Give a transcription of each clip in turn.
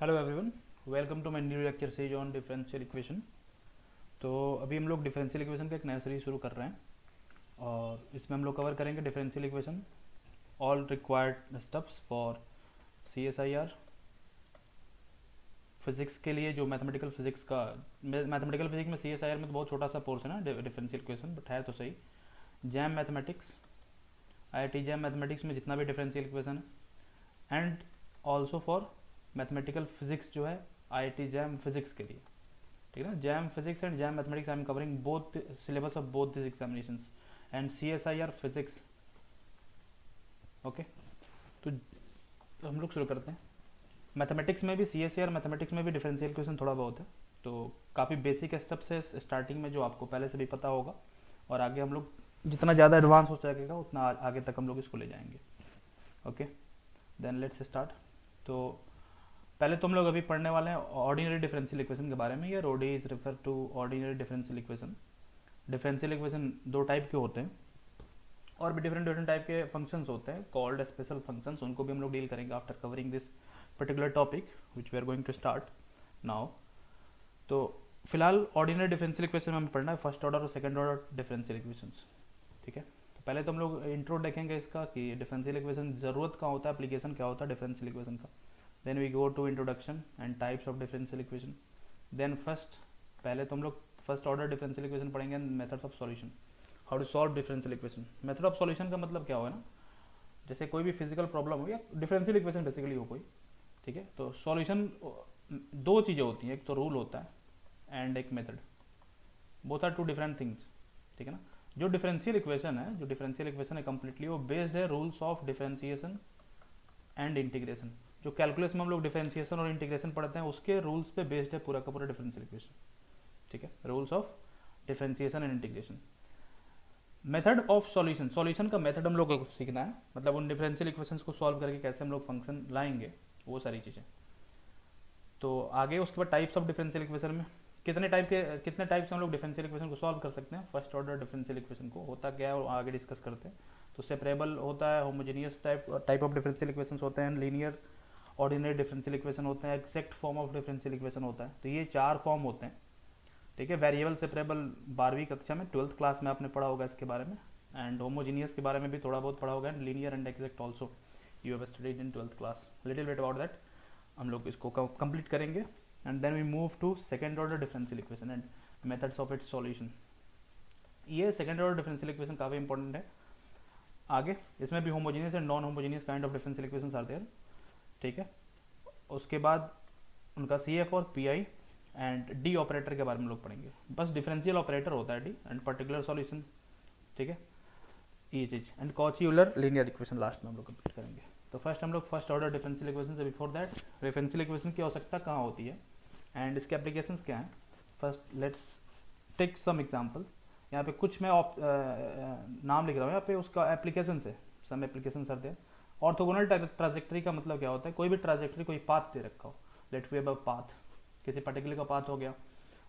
Hello everyone, welcome to my new lecture series on differential equation. तो अभी हम लोग डिफरेंशियल इक्वेशन का एक नया सीरीज शुरू कर रहे हैं और इसमें हम लोग कवर करेंगे differential equation, all required steps for CSIR physics के लिए। जो मैथमेटिकल फिजिक्स का मैथमेटिकल फिजिक्स में CSIR में तो बहुत छोटा सा पोर्शन है डिफरेंशियल इक्वेशन, बट है तो सही। Jam mathematics, IIT jam mathematics में जितना भी डिफरेंशियल इक्वेशन है, and also for mathematical physics जो है IIT जैम फिजिक्स के लिए, ठीक है ना। Jam physics and jam mathematics I am covering both syllabus of both this examinations and CSIR physics. Okay, तो हम लोग शुरू करते हैं। मैथमेटिक्स में भी CSIR मैथमेटिक्स में भी डिफरेंशियल इक्वेशन थोड़ा बहुत है, तो काफ़ी बेसिक स्टेप्स है स्टार्टिंग में जो आपको पहले से भी पता होगा, और आगे हम लोग जितना ज़्यादा एडवांस हो सकेगा उतना आगे तक हम लोग इसको ले जाएंगे। Okay, then let's start. तो पहले तो हम लोग अभी पढ़ने वाले हैं ऑर्डिनरी डिफरेंशियल इक्वेशन के बारे में। यार ODE is refer to ordinary differential equation. Differential equation दो टाइप के होते हैं और भी डिफरेंट डिफरेंट टाइप के फंक्शंस होते हैं कॉल्ड स्पेशल फंक्शंस, उनको भी हम लोग डील करेंगे after covering this particular topic which we are going to start now. तो फिलहाल ऑर्डिनरी डिफरेंशियल इक्वेशन में हमें पढ़ना है फर्स्ट ऑर्डर और सेकंड ऑर्डर डिफरेंशियल इक्वेशंस, ठीक है। तो पहले तो हम लोग इंट्रो देखेंगे इसका कि डिफरेंशियल इक्वेशन ज़रूरत का होता है, एप्लीकेशन क्या होता है डिफरेंशियल इक्वेशन का। Then we go to introduction and types of differential equation. Then first, पहले तो हम लोग फर्स्ट ऑर्डर डिफरेंशियल इक्वेशन पढ़ेंगे, methods of solution, how to solve differential equation. Method of solution का मतलब क्या होगा ना, जैसे कोई भी फिजिकल प्रॉब्लम हो या डिफरेंशियल इक्वेशन बेसिकली हो कोई, ठीक है। तो सॉल्यूशन दो चीज़ें होती हैं, एक तो रूल होता है एंड एक method. Both are two different things, ठीक है ना। जो डिफरेंशियल इक्वेशन है कंप्लीटली वो बेस्ड है rules of differentiation and integration. जो कैलकुलस में हम लोग डिफरेंशिएशन और इंटीग्रेशन पढ़ते हैं उसके रूल्स पे बेस्ड है पूरा का पूरा डिफरेंशियल इक्वेशन, ठीक है। Rules of differentiation and integration. Method of solution, solution का मेथड हम लोग को सीखना है, मतलब उन डिफरेंशियल इक्वेशंस को सॉल्व करके कैसे हम लोग फंक्शन लाएंगे, वो सारी चीज़ें। तो आगे उसके बाद टाइप्स ऑफ डिफरेंशियल इक्वेशन में कितने टाइप से हम लोग डिफरेंशियल इक्वेशन को सॉल्व कर सकते हैं। फर्स्ट ऑर्डर डिफरेंशियल इक्वेशन को होता क्या है वो आगे डिस्कस करते हैं। तो सेपरेबल होता है, homogeneous type of differential equations होते हैं, लीनियर ऑर्डिनरी डिफरेंशियल इक्वेशन होते हैं, exact form of differential equation होता है। तो ये चार फॉर्म होते हैं, ठीक है। वेरिएबल सेपरेबल 12वीं कक्षा में 12th क्लास में आपने पढ़ा होगा इसके बारे में, एंड होमोजीनियस के बारे में भी थोड़ा बहुत पढ़ा होगा, and linear and exact also you have studied in 12th class, little bit about that. हम लोग इसको कंप्लीट करेंगे and then we move to second order differential equation and methods of its solution. ये सेकेंड ऑर्डर डिफरेंशियल इक्वेशन काफ़ी important है। आगे इसमें भी homogeneous and non homogeneous kind of differential equations आते हैं, ठीक है। उसके बाद उनका CF और PI एंड D ऑपरेटर के बारे में लोग पढ़ेंगे। बस डिफरेंशियल ऑपरेटर होता है D एंड पर्टिकुलर सॉल्यूशन, ठीक है, ये चीज़। And Cauchy Euler linear equation last में हम लोग कंप्लीट करेंगे। तो फर्स्ट हम लोग फर्स्ट ऑर्डर डिफरेंशियल इक्वेशन से बिफोर दैट डिफरेंशियल इक्वेशन की आवश्यकता कहाँ होती है एंड इसके एप्लीकेशंस क्या हैं। First let's take some examples. यहाँ पे कुछ मैं नाम लिख रहा हूँ यहाँ पे, उसका एप्लीकेशन से सम एप्लीकेशन सर दे। ऑर्थोगोनल ट्राजेक्टरी का मतलब क्या होता है, कोई भी ट्राजेक्टरी कोई पाथ दे रखा हो, लेट वी अब पाथ, किसी पर्टिकुलर का पाथ हो गया,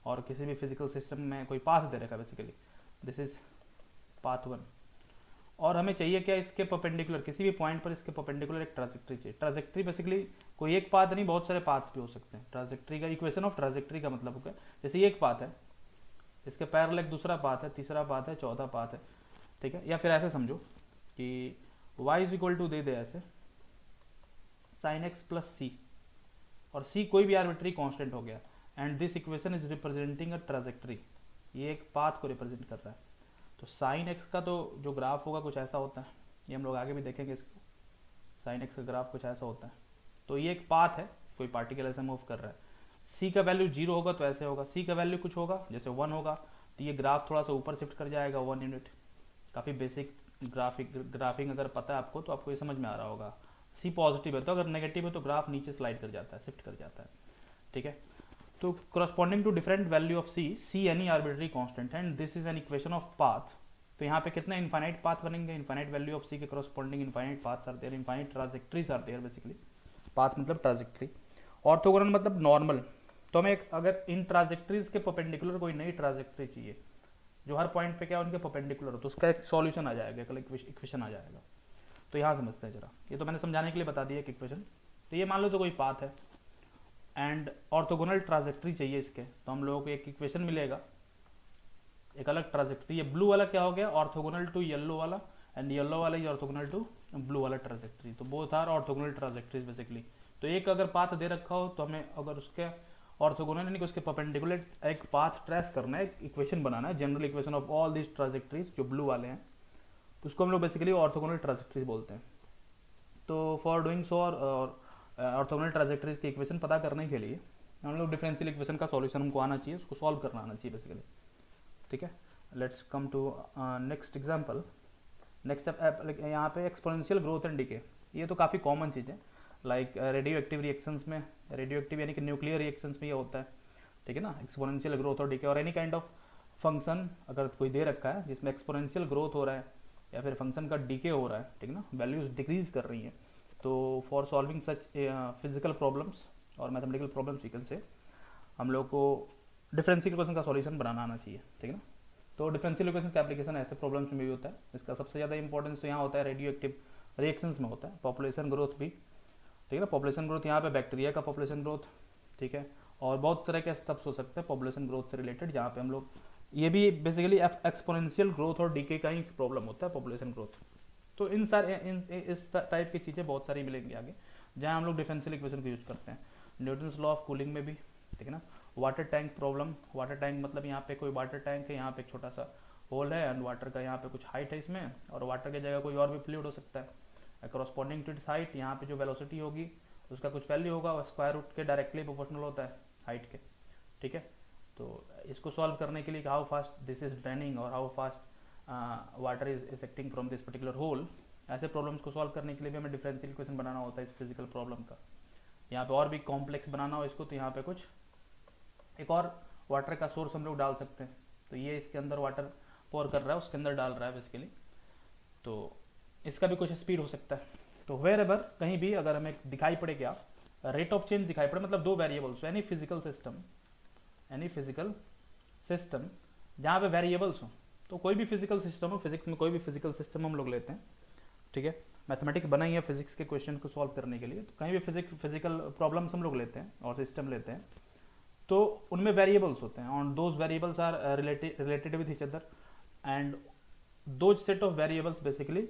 और किसी भी फिजिकल सिस्टम में कोई पाथ दे रखा है बेसिकली, दिस इज पाथ 1। और हमें चाहिए क्या, इसके परपेंडिकुलर किसी भी पॉइंट पर इसके परपेंडिकुलर एक ट्राजेक्टरी चाहिए। ट्राजेक्टरी बेसिकली कोई एक पाथ नहीं, बहुत सारे पाथ भी हो सकते हैं। ट्राजेक्टरी का इक्वेशन ऑफ ट्राजेक्टरी का मतलब होगा जैसे ये एक पाथ है, इसके पैरेलल एक दूसरा पाथ है, तीसरा पाथ है, चौथा पाथ है, ठीक है। या फिर ऐसे समझो कि y इज इक्वल टू दे ऐसे sin x प्लस सी, और c कोई भी आर्बिट्री कांस्टेंट हो गया, and this equation is representing a trajectory, ये एक पाथ को रिप्रेजेंट कर रहा है। तो sin x का तो जो ग्राफ होगा कुछ ऐसा होता है, ये हम लोग आगे भी देखेंगे इसको। sin x का ग्राफ कुछ ऐसा होता है। तो ये एक पाथ है, कोई पार्टिकल ऐसे मूव कर रहा है। c का वैल्यू 0 होगा तो ऐसे होगा, c का वैल्यू कुछ होगा जैसे 1 होगा तो ये ग्राफ थोड़ा सा ऊपर शिफ्ट कर जाएगा 1 यूनिट। काफ़ी बेसिक ग्राफिंग अगर पता है आपको तो आपको ये समझ में आ रहा होगा। c पॉजिटिव है तो अगर नेगेटिव है तो ग्राफ नीचे स्लाइड कर जाता है, शिफ्ट कर जाता है, ठीक है। तो corresponding to different value of c any arbitrary constant and this is an equation of path. तो यहाँ पे कितने इनफाइनाइट पाथ बनेंगे, इनफाइनाइट वैल्यू ऑफ c के corresponding infinite paths are there, infinite trajectories are there basically. Path मतलब trajectory, orthogonal मतलब normal. तो हमें अगर इन ट्राजेक्टरीज के परपेंडिकुलर कोई नई ट्राजेक्टरी चाहिए जो हर पॉइंट पे क्या उनके परपेंडिकुलर हो, तो उसका एक सॉल्यूशन आ जाएगा, एक इक्वेशन आ जाएगा। तो यहाँ समझते हैं जरा, ये तो मैंने समझाने के लिए बता दिया एक इक्वेशन। तो ये मान लो तो कोई पाथ है एंड ऑर्थोगोनल ट्राजेक्ट्री चाहिए इसके, तो हम लोगों को एक इक्वेशन मिलेगा, एक अलग ट्राजेक्ट्री। ये ब्लू वाला क्या हो गया, ऑर्थोगोनल टू येलो वाला, एंड येलो वाला इज ऑर्थोगोनल टू ब्लू वाला ट्राजेक्ट्री। तो बोथ आर ऑर्थोगोनल ट्राजेक्ट्रीज बेसिकली। तो एक अगर पाथ दे रखा हो तो हमें अगर उसके ऑर्थोगोनल यानी कि उसके परपेंडिकुलर एक पाथ ट्रेस करना है, एक इक्वेशन बनाना है, general equation of all this trajectories जो ब्लू वाले हैं, तो उसको हम लोग बेसिकली ऑर्थोगोनल ट्राजेक्ट्रीज बोलते हैं। तो फॉर डूइंग सो और ऑर्थोगोनल ट्राजेक्ट्रीज की इक्वेशन पता करने के लिए हम लोग डिफरेंशियल इक्वेशन का सॉल्यूशन हमको आना चाहिए, उसको सॉल्व करना आना चाहिए बेसिकली। ठीक है, let's come to next example. Next यहाँ पे एक्सपोनेंशियल ग्रोथ एंड डिके, ये तो काफ़ी कॉमन चीज़ है। लाइक रेडियो एक्टिव रिएक्शंस में, रेडियो एक्टिव यानी कि न्यूक्लियर रिएक्शंस में ये होता है, ठीक है ना, एक्सपोनेंशियल ग्रोथ और डिके। और एनी काइंड ऑफ फंक्शन अगर कोई दे रखा है जिसमें एक्सपोनेंशियल ग्रोथ हो रहा है या फिर फंक्शन का डिके हो रहा है, ठीक है ना, वैल्यूज डिक्रीज कर रही हैं, तो for solving such physical problems और mathematical problems we can say, हम लोग को डिफरेंशियल इक्वेशन का सॉल्यूशन बनाना आना चाहिए, ठीक है ना। तो डिफरेंशियल इक्वेशन का एप्लीकेशन ऐसे प्रॉब्लम्स में भी होता है। इसका सबसे ज़्यादा इंपॉर्टेंस तो यहाँ होता है रेडियो एक्टिव रिएक्शंस में होता है, पॉपुलेशन ग्रोथ भी, ठीक है ना। पॉपुलेशन ग्रोथ यहाँ पे बैक्टीरिया का पॉपुलेशन ग्रोथ, ठीक है, और बहुत तरह के स्टेप्स हो सकते हैं पॉपुलेशन ग्रोथ से रिलेटेड, जहाँ पे हम लोग ये भी बेसिकली एक्सपोनेंशियल ग्रोथ और डीके का ही प्रॉब्लम होता है, पॉपुलेशन ग्रोथ। तो इन सारे इस टाइप की चीज़ें बहुत सारी मिलेंगी आगे, जहाँ हम लोग डिफरेंशियल इक्वेशन को यूज़ करते हैं। न्यूटन्स लॉ ऑफ कूलिंग में भी, ठीक है ना। Water tank problem, water tank मतलब यहाँ पे कोई वाटर टैंक है, यहाँ पे एक छोटा सा होल है एंड वाटर का यहाँ पे कुछ हाइट है इसमें, और वाटर की जगह कोई और भी फ्लूइड हो सकता है। कॉरस्पॉन्डिंग टू इट्स हाइट, यहाँ पे जो वेलोसिटी होगी उसका कुछ वैल्यू होगा, और स्क्वायर रूट के डायरेक्टली प्रोपोर्शनल होता है हाइट के, ठीक है। तो इसको सॉल्व करने के लिए how fast this is draining और how fast water is affecting from this particular hole, ऐसे प्रॉब्लम्स को सॉल्व करने के लिए भी हमें डिफरेंशियल इक्वेशन बनाना होता है इस फिजिकल प्रॉब्लम का। यहाँ पे और भी कॉम्प्लेक्स बनाना हो इसको, तो यहाँ पे कुछ एक और वाटर का सोर्स हम लोग डाल सकते हैं। तो ये इसके अंदर वाटर पोर कर रहा है, उसके अंदर डाल रहा है बेसिकली, तो इसका भी कुछ स्पीड हो सकता है। तो वेयर एवर कहीं भी अगर हमें दिखाई पड़े क्या, रेट ऑफ चेंज दिखाई पड़े, मतलब दो वेरिएबल्स, एनी फिजिकल सिस्टम जहाँ पे वेरिएबल्स हो, तो कोई भी फिजिकल सिस्टम हो, फिजिक्स में कोई भी फिजिकल सिस्टम हम लोग लेते हैं, ठीक है। मैथमेटिक्स बनाई है फिजिक्स के क्वेश्चन को सॉल्व करने के लिए, तो कहीं भी फिजिकल प्रॉब्लम्स हम लोग लेते हैं और सिस्टम लेते हैं, तो उनमें वेरिएबल्स होते हैं, और those variables are related with each other, and two set of variables basically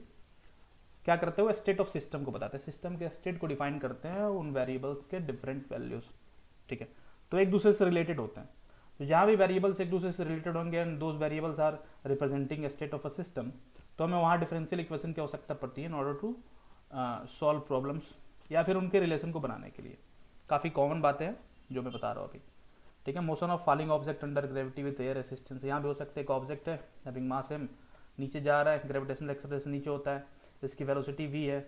क्या करते हो, स्टेट ऑफ सिस्टम को बताते हैं, सिस्टम के स्टेट को डिफाइन करते हैं उन वेरिएबल्स के डिफरेंट वैल्यूज, ठीक है। तो एक दूसरे से रिलेटेड होते हैं, तो जहाँ भी वेरिएबल्स एक दूसरे से रिलेटेड होंगे and those variables are representing state of a system, तो हमें वहाँ डिफरेंशियल इक्वेशन की आवश्यकता पड़ती है in order to solve problems या फिर उनके रिलेशन को बनाने के लिए। काफ़ी कॉमन बातें हैं जो मैं बता रहा हूँ अभी, ठीक है। Motion of falling object under gravity with air resistance, यहाँ भी हो सकता है एक ऑब्जेक्ट है हैविंग मास m, नीचे जा रहा है, ग्रेविटेशनल एक्सेलरेशन नीचे होता है, इसकी वेलोसिटी v है,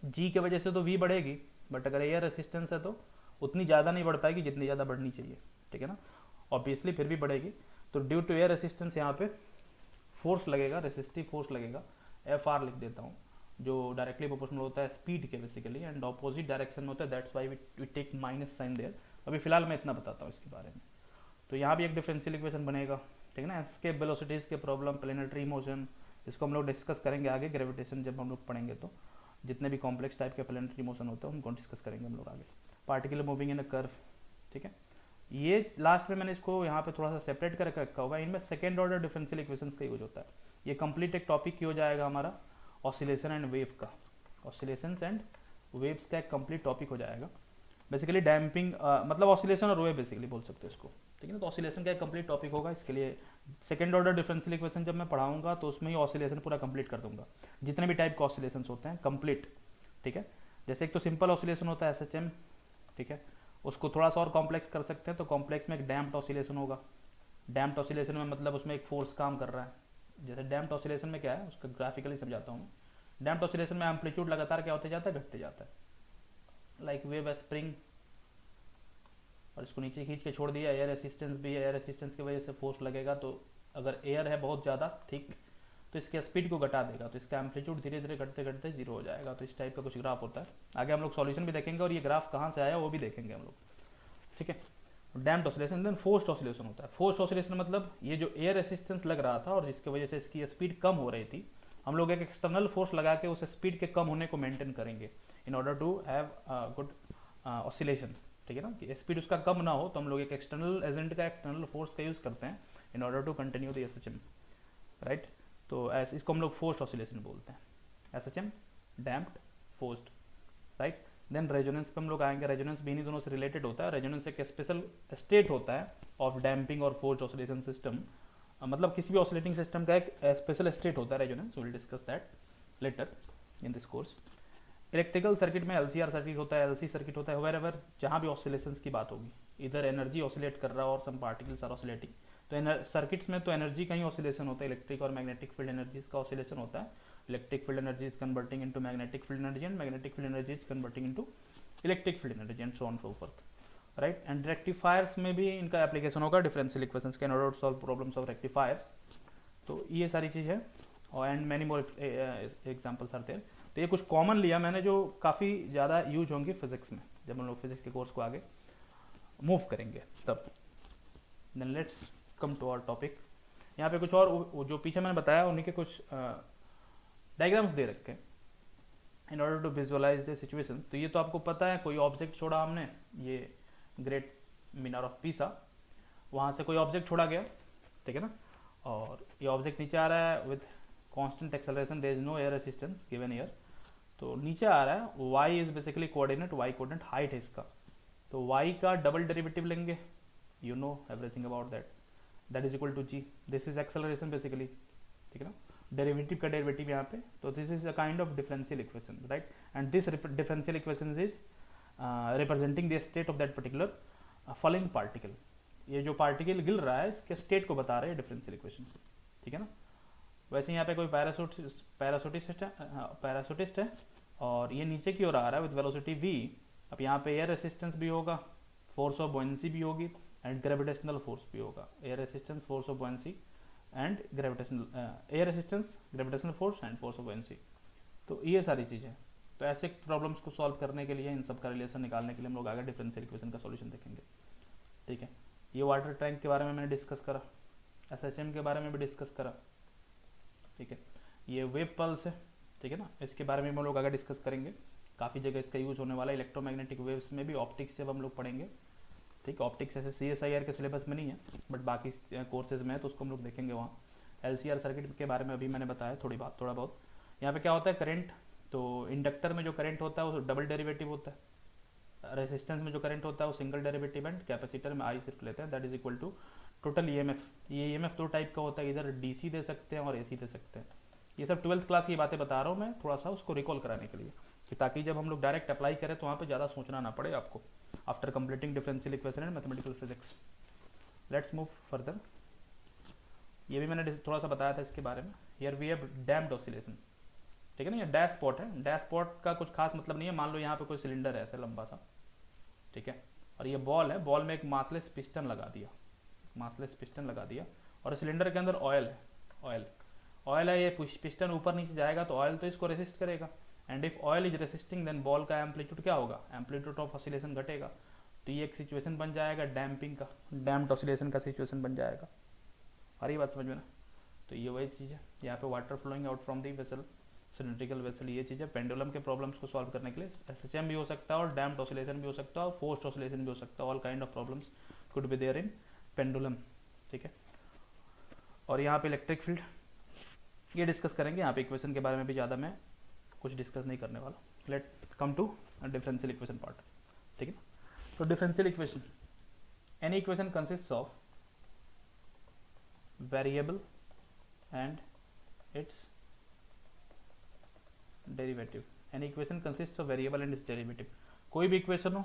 g की वजह से तो v बढ़ेगी, बट अगर एयर रेसिस्टेंस है तो उतनी ज़्यादा नहीं बढ़ पाएगी जितनी ज़्यादा बढ़नी चाहिए, ठीक है ना, ऑब्वियसली फिर भी बढ़ेगी। तो ड्यू टू एयर रेसिस्टेंस यहाँ पे फोर्स लगेगा, रेसिस्टिव फोर्स लगेगा, Fr लिख देता हूँ, जो डायरेक्टली प्रोपोर्शनल होता है स्पीड के बेसिकली, एंड ऑपोजिट डायरेक्शन में होता है, that's why we take minus sign there. अभी फिलहाल मैं इतना बताता हूँ इसके बारे में। तो यहाँ भी एक डिफरेंशियल इक्वेशन बनेगा, ठीक है ना। एस्केप वेलोसिटीज के प्रॉब्लम, प्लेनेटरी मोशन, इसको हम लोग डिस्कस करेंगे आगे, ग्रेविटेशन जब हम लोग पढ़ेंगे तो जितने भी कॉम्प्लेक्स टाइप के प्लेनेटरी मोशन होते हैं उनको डिस्कस करेंगे हम लोग आगे। Particular moving in a curve, ठीक है। ये लास्ट में मैंने इसको यहाँ पे थोड़ा सा सेपरेट करके रखा हुआ है, इनमें सेकेंड ऑर्डर डिफरेंशियल इक्वेशंस का यूज होता है। ये कंप्लीट एक टॉपिक ही हो जाएगा हमारा ऑसिलेशन एंड वेव का, ऑसिलेशंस एंड वेव्स का एक कंप्लीट टॉपिक हो जाएगा। बेसिकली डैम्पिंग मतलब ऑसिलेशन और वेव बेसिकली बोल सकते हैं इसको, ठीक है ना। तो ऑसिलेशन का एक कंप्लीट टॉपिक होगा, इसके लिए सेकेंड ऑर्डर डिफरेंशियल इक्वेशन जब मैं पढ़ाऊंगा तो उसमें ही ऑसिलेशन पूरा कंप्लीट कर दूंगा, जितने भी टाइप के ऑसिलेशन होते हैं कंप्लीट, ठीक है। जैसे एक तो सिंपल ऑसिलेशन होता है SHM, ठीक है, उसको थोड़ा सा और कॉम्प्लेक्स कर सकते हैं, तो कॉम्प्लेक्स में एक डैम्प्ड ऑसिलेशन होगा। डैम्प्ड ऑसिलेशन में मतलब उसमें एक फोर्स काम कर रहा है। जैसे डैम्प्ड ऑसिलेशन में क्या है उसका ग्राफिकली समझाता हूँ। डैम्प्ड ऑसिलेशन में एम्पलीट्यूड लगातार क्या होते जाता है, घटते जाता है, लाइक वेव स्प्रिंग, और इसको नीचे खींच के छोड़ दिया, एयर रेसिस्टेंस भी है, एयर रेसिस्टेंस की वजह से फोर्स लगेगा, तो अगर एयर है बहुत ज़्यादा ठीक, तो इसके स्पीड को घटा देगा, तो इसका एम्पलीट्यूड धीरे धीरे घटते घटते जीरो हो जाएगा। तो इस टाइप का कुछ ग्राफ होता है, आगे हम लोग सॉल्यूशन भी देखेंगे और ये ग्राफ कहाँ से आया वो भी देखेंगे हम लोग, ठीक है। Damped oscillation, then forced oscillation होता है। फोर्स्ड ऑसिलेशन मतलब ये जो एयर रेसिस्टेंस लग रहा था और जिसकी वजह से इसकी स्पीड कम हो रही थी, हम लोग एक एक्सटर्नल फोर्स लगा के उस स्पीड के कम होने को मेंटेन करेंगे in order to have good oscillation, ठीक ठीक है ना, कि स्पीड उसका कम ना हो, तो हम लोग एक एक्सटर्नल एजेंट का, एक्सटर्नल फोर्स का यूज़ करते हैं in order to continue the SHM, right. तो ऐसे इसको हम लोग फोर्स्ड ऑसिलेशन बोलते हैं, SHM damped forced, right. Then resonance पे हम लोग आएंगे। रेजोनेंस भी इन्हीं दोनों से रिलेटेड होता है। रेजोनेंस एक स्पेशल स्टेट होता है ऑफ डैम्पिंग और फोर्स्ड ऑसिलेशन सिस्टम, मतलब किसी भी ऑसिलेटिंग सिस्टम का एक स्पेशल स्टेट होता है resonance. Will discuss that later in this course. Electrical circuit में एलसीआर सर्किट होता है, एलसी सर्किट होता है, वेर एवर जहाँ भी ऑसिलेशंस की बात होगी, इधर एनर्जी ऑसिलेट कर रहा है और सम पार्टिकल्स आर ऑसिलेटिंग, तो सर्किट्स में तो एनर्जी का ही ऑसिलेशन होता है, इलेक्ट्रिक और मैग्नेटिक फील्ड एनर्जीज का ऑसिलेशन होता है। Electric field energy is converting into magnetic field energy and magnetic field energy is converting into electric field energy and so on so forth, right. And rectifiers में भी इनका application होगा, differential equations के, in order to solve problems of rectifiers. तो ये सारी चीज़ है, और and many more examples are there. तो ये कुछ कॉमन लिया मैंने जो काफ़ी ज़्यादा यूज होंगी फिजिक्स में, जब हम लोग फिजिक्स के कोर्स को आगे मूव करेंगे तब। Then let's come to our topic. यहाँ पे कुछ और जो पीछे मैंने बताया उन्हीं के कुछ डायग्राम्स दे रखे हैं in order to visualize the situation. तो ये तो आपको पता है, कोई ऑब्जेक्ट छोड़ा हमने, ये ग्रेट मीनार ऑफ पीसा, वहाँ से कोई ऑब्जेक्ट छोड़ा गया, ठीक है ना, और ये ऑब्जेक्ट नीचे आ रहा है with constant acceleration, there is no air resistance given here. तो नीचे आ रहा है, y is basically coordinate, y coordinate height है इसका, तो y का डबल डेरिवेटिव लेंगे, you know everything about that, that is equal to g, this is acceleration basically, ठीक है ना, डेरिवेटिव का डेरिवेटिव यहाँ पे, तो this is a kind of differential equation, right. And this differential equation is representing the state of that particular falling particle. ये जो particle गिर रहा है इसके स्टेट को बता रहे हैं डिफरेंशियल इक्वेशन, ठीक है ना। वैसे यहाँ पे कोई पैराशूटिस्ट है और ये नीचे की ओर आ रहा है विद वेलोसिटी v। अब यहाँ पे एयर रेसिस्टेंस भी होगा, फोर्स ऑफ बॉयंसी भी होगी एंड ग्रेविटेशनल फोर्स भी होगा। Air resistance, force of buoyancy and gravitational, air resistance, gravitational force and force of buoyancy. तो ये सारी चीज़ें, तो ऐसे प्रॉब्लम्स को सॉल्व करने के लिए, इन सब का रिलेशन निकालने के लिए हम लोग आगे डिफरेंशियल इक्वेशन का सॉल्यूशन देखेंगे, ठीक है। ये वाटर टैंक के बारे में मैंने डिस्कस करा, एसएचएम के बारे में भी डिस्कस करा, ठीक है। ये वेव पल्स है, ठीक है ना, इसके बारे में हम लोग आगे डिस्कस करेंगे। काफ़ी जगह इसका यूज होने वाला है, इलेक्ट्रोमैग्नेटिक वेव्स में भी, ऑप्टिक्स जब हम लोग पढ़ेंगे, ठीक है। ऑप्टिक्स ऐसे CSIR के सिलेबस में नहीं है, बट बाकी कोर्सेज में है, तो उसको हम लोग देखेंगे वहाँ। LCR सर्किट के बारे में अभी मैंने बताया थोड़ा बहुत। यहाँ पे क्या होता है, करंट, तो इंडक्टर में जो करंट होता है वो डबल डेरिवेटिव होता है, रेजिस्टेंस में जो करंट होता है वो सिंगल डेरिवेटिव, एंड कैपेसिटर में I सिर्फ लेते हैं, that is equal to total EMF। ये EMF दो टाइप का होता है, इधर DC दे सकते हैं और AC दे सकते हैं। ये सब 12th क्लास की बातें बता रहा हूँ मैं, थोड़ा सा उसको रिकॉल कराने के लिए, कि ताकि जब हम लोग डायरेक्ट अप्लाई करें तो वहाँ पे ज़्यादा सोचना ना पड़े आपको, after completing differential equation and mathematical physics. Let's move further. ये भी मैंने थोड़ा सा बताया था इसके बारे में। Here we have damped oscillation, ठीक है ना। ये डैश पॉट है, डैश पॉट का कुछ खास मतलब नहीं है। मान लो यहाँ पे कोई सिलेंडर है ऐसे लंबा सा, ठीक है, और ये बॉल है, बॉल में एक मासलेस पिस्टन लगा दिया, और सिलेंडर के अंदर ऑयल है, ये पिस्टन ऊपर नीचे जाएगा तो ऑयल तो इसको रेसिस्ट करेगा, and if oil is resisting then ball का एम्पलीट्यूड क्या होगा, एम्पलीट्यूड ऑफ ऑसिलेशन घटेगा। तो ये एक सिचुएशन बन जाएगा डैम्पिंग का, डैम्प्ड ऑसिलेशन का सिचुएशन बन जाएगा। आ रही बात समझ में ना। तो ये वही चीज़ है, यहाँ पे water flowing out from the vessel, cylindrical vessel, ये चीज़ है। पेंडुलम के प्रॉब्लम्स को सॉल्व करने के लिए एसएचएम भी हो सकता है और डैम्प्ड ऑसिलेशन भी हो सकता है और फोर्स्ड ऑसिलेशन भी हो सकता है। All kind of problems could be there in pendulum, ठीक है। और यहाँ पे इलेक्ट्रिक फील्ड ये डिस्कस करेंगे, यहाँ पे इक्वेशन के बारे में भी ज़्यादा मैं कुछ डिस्कस नहीं करने वाला। Let come to differential equation part, ठीक है। तो differential equation, any equation consist of variable and its derivative. Any equation consist of variable and its derivative. कोई भी इक्वेशन हो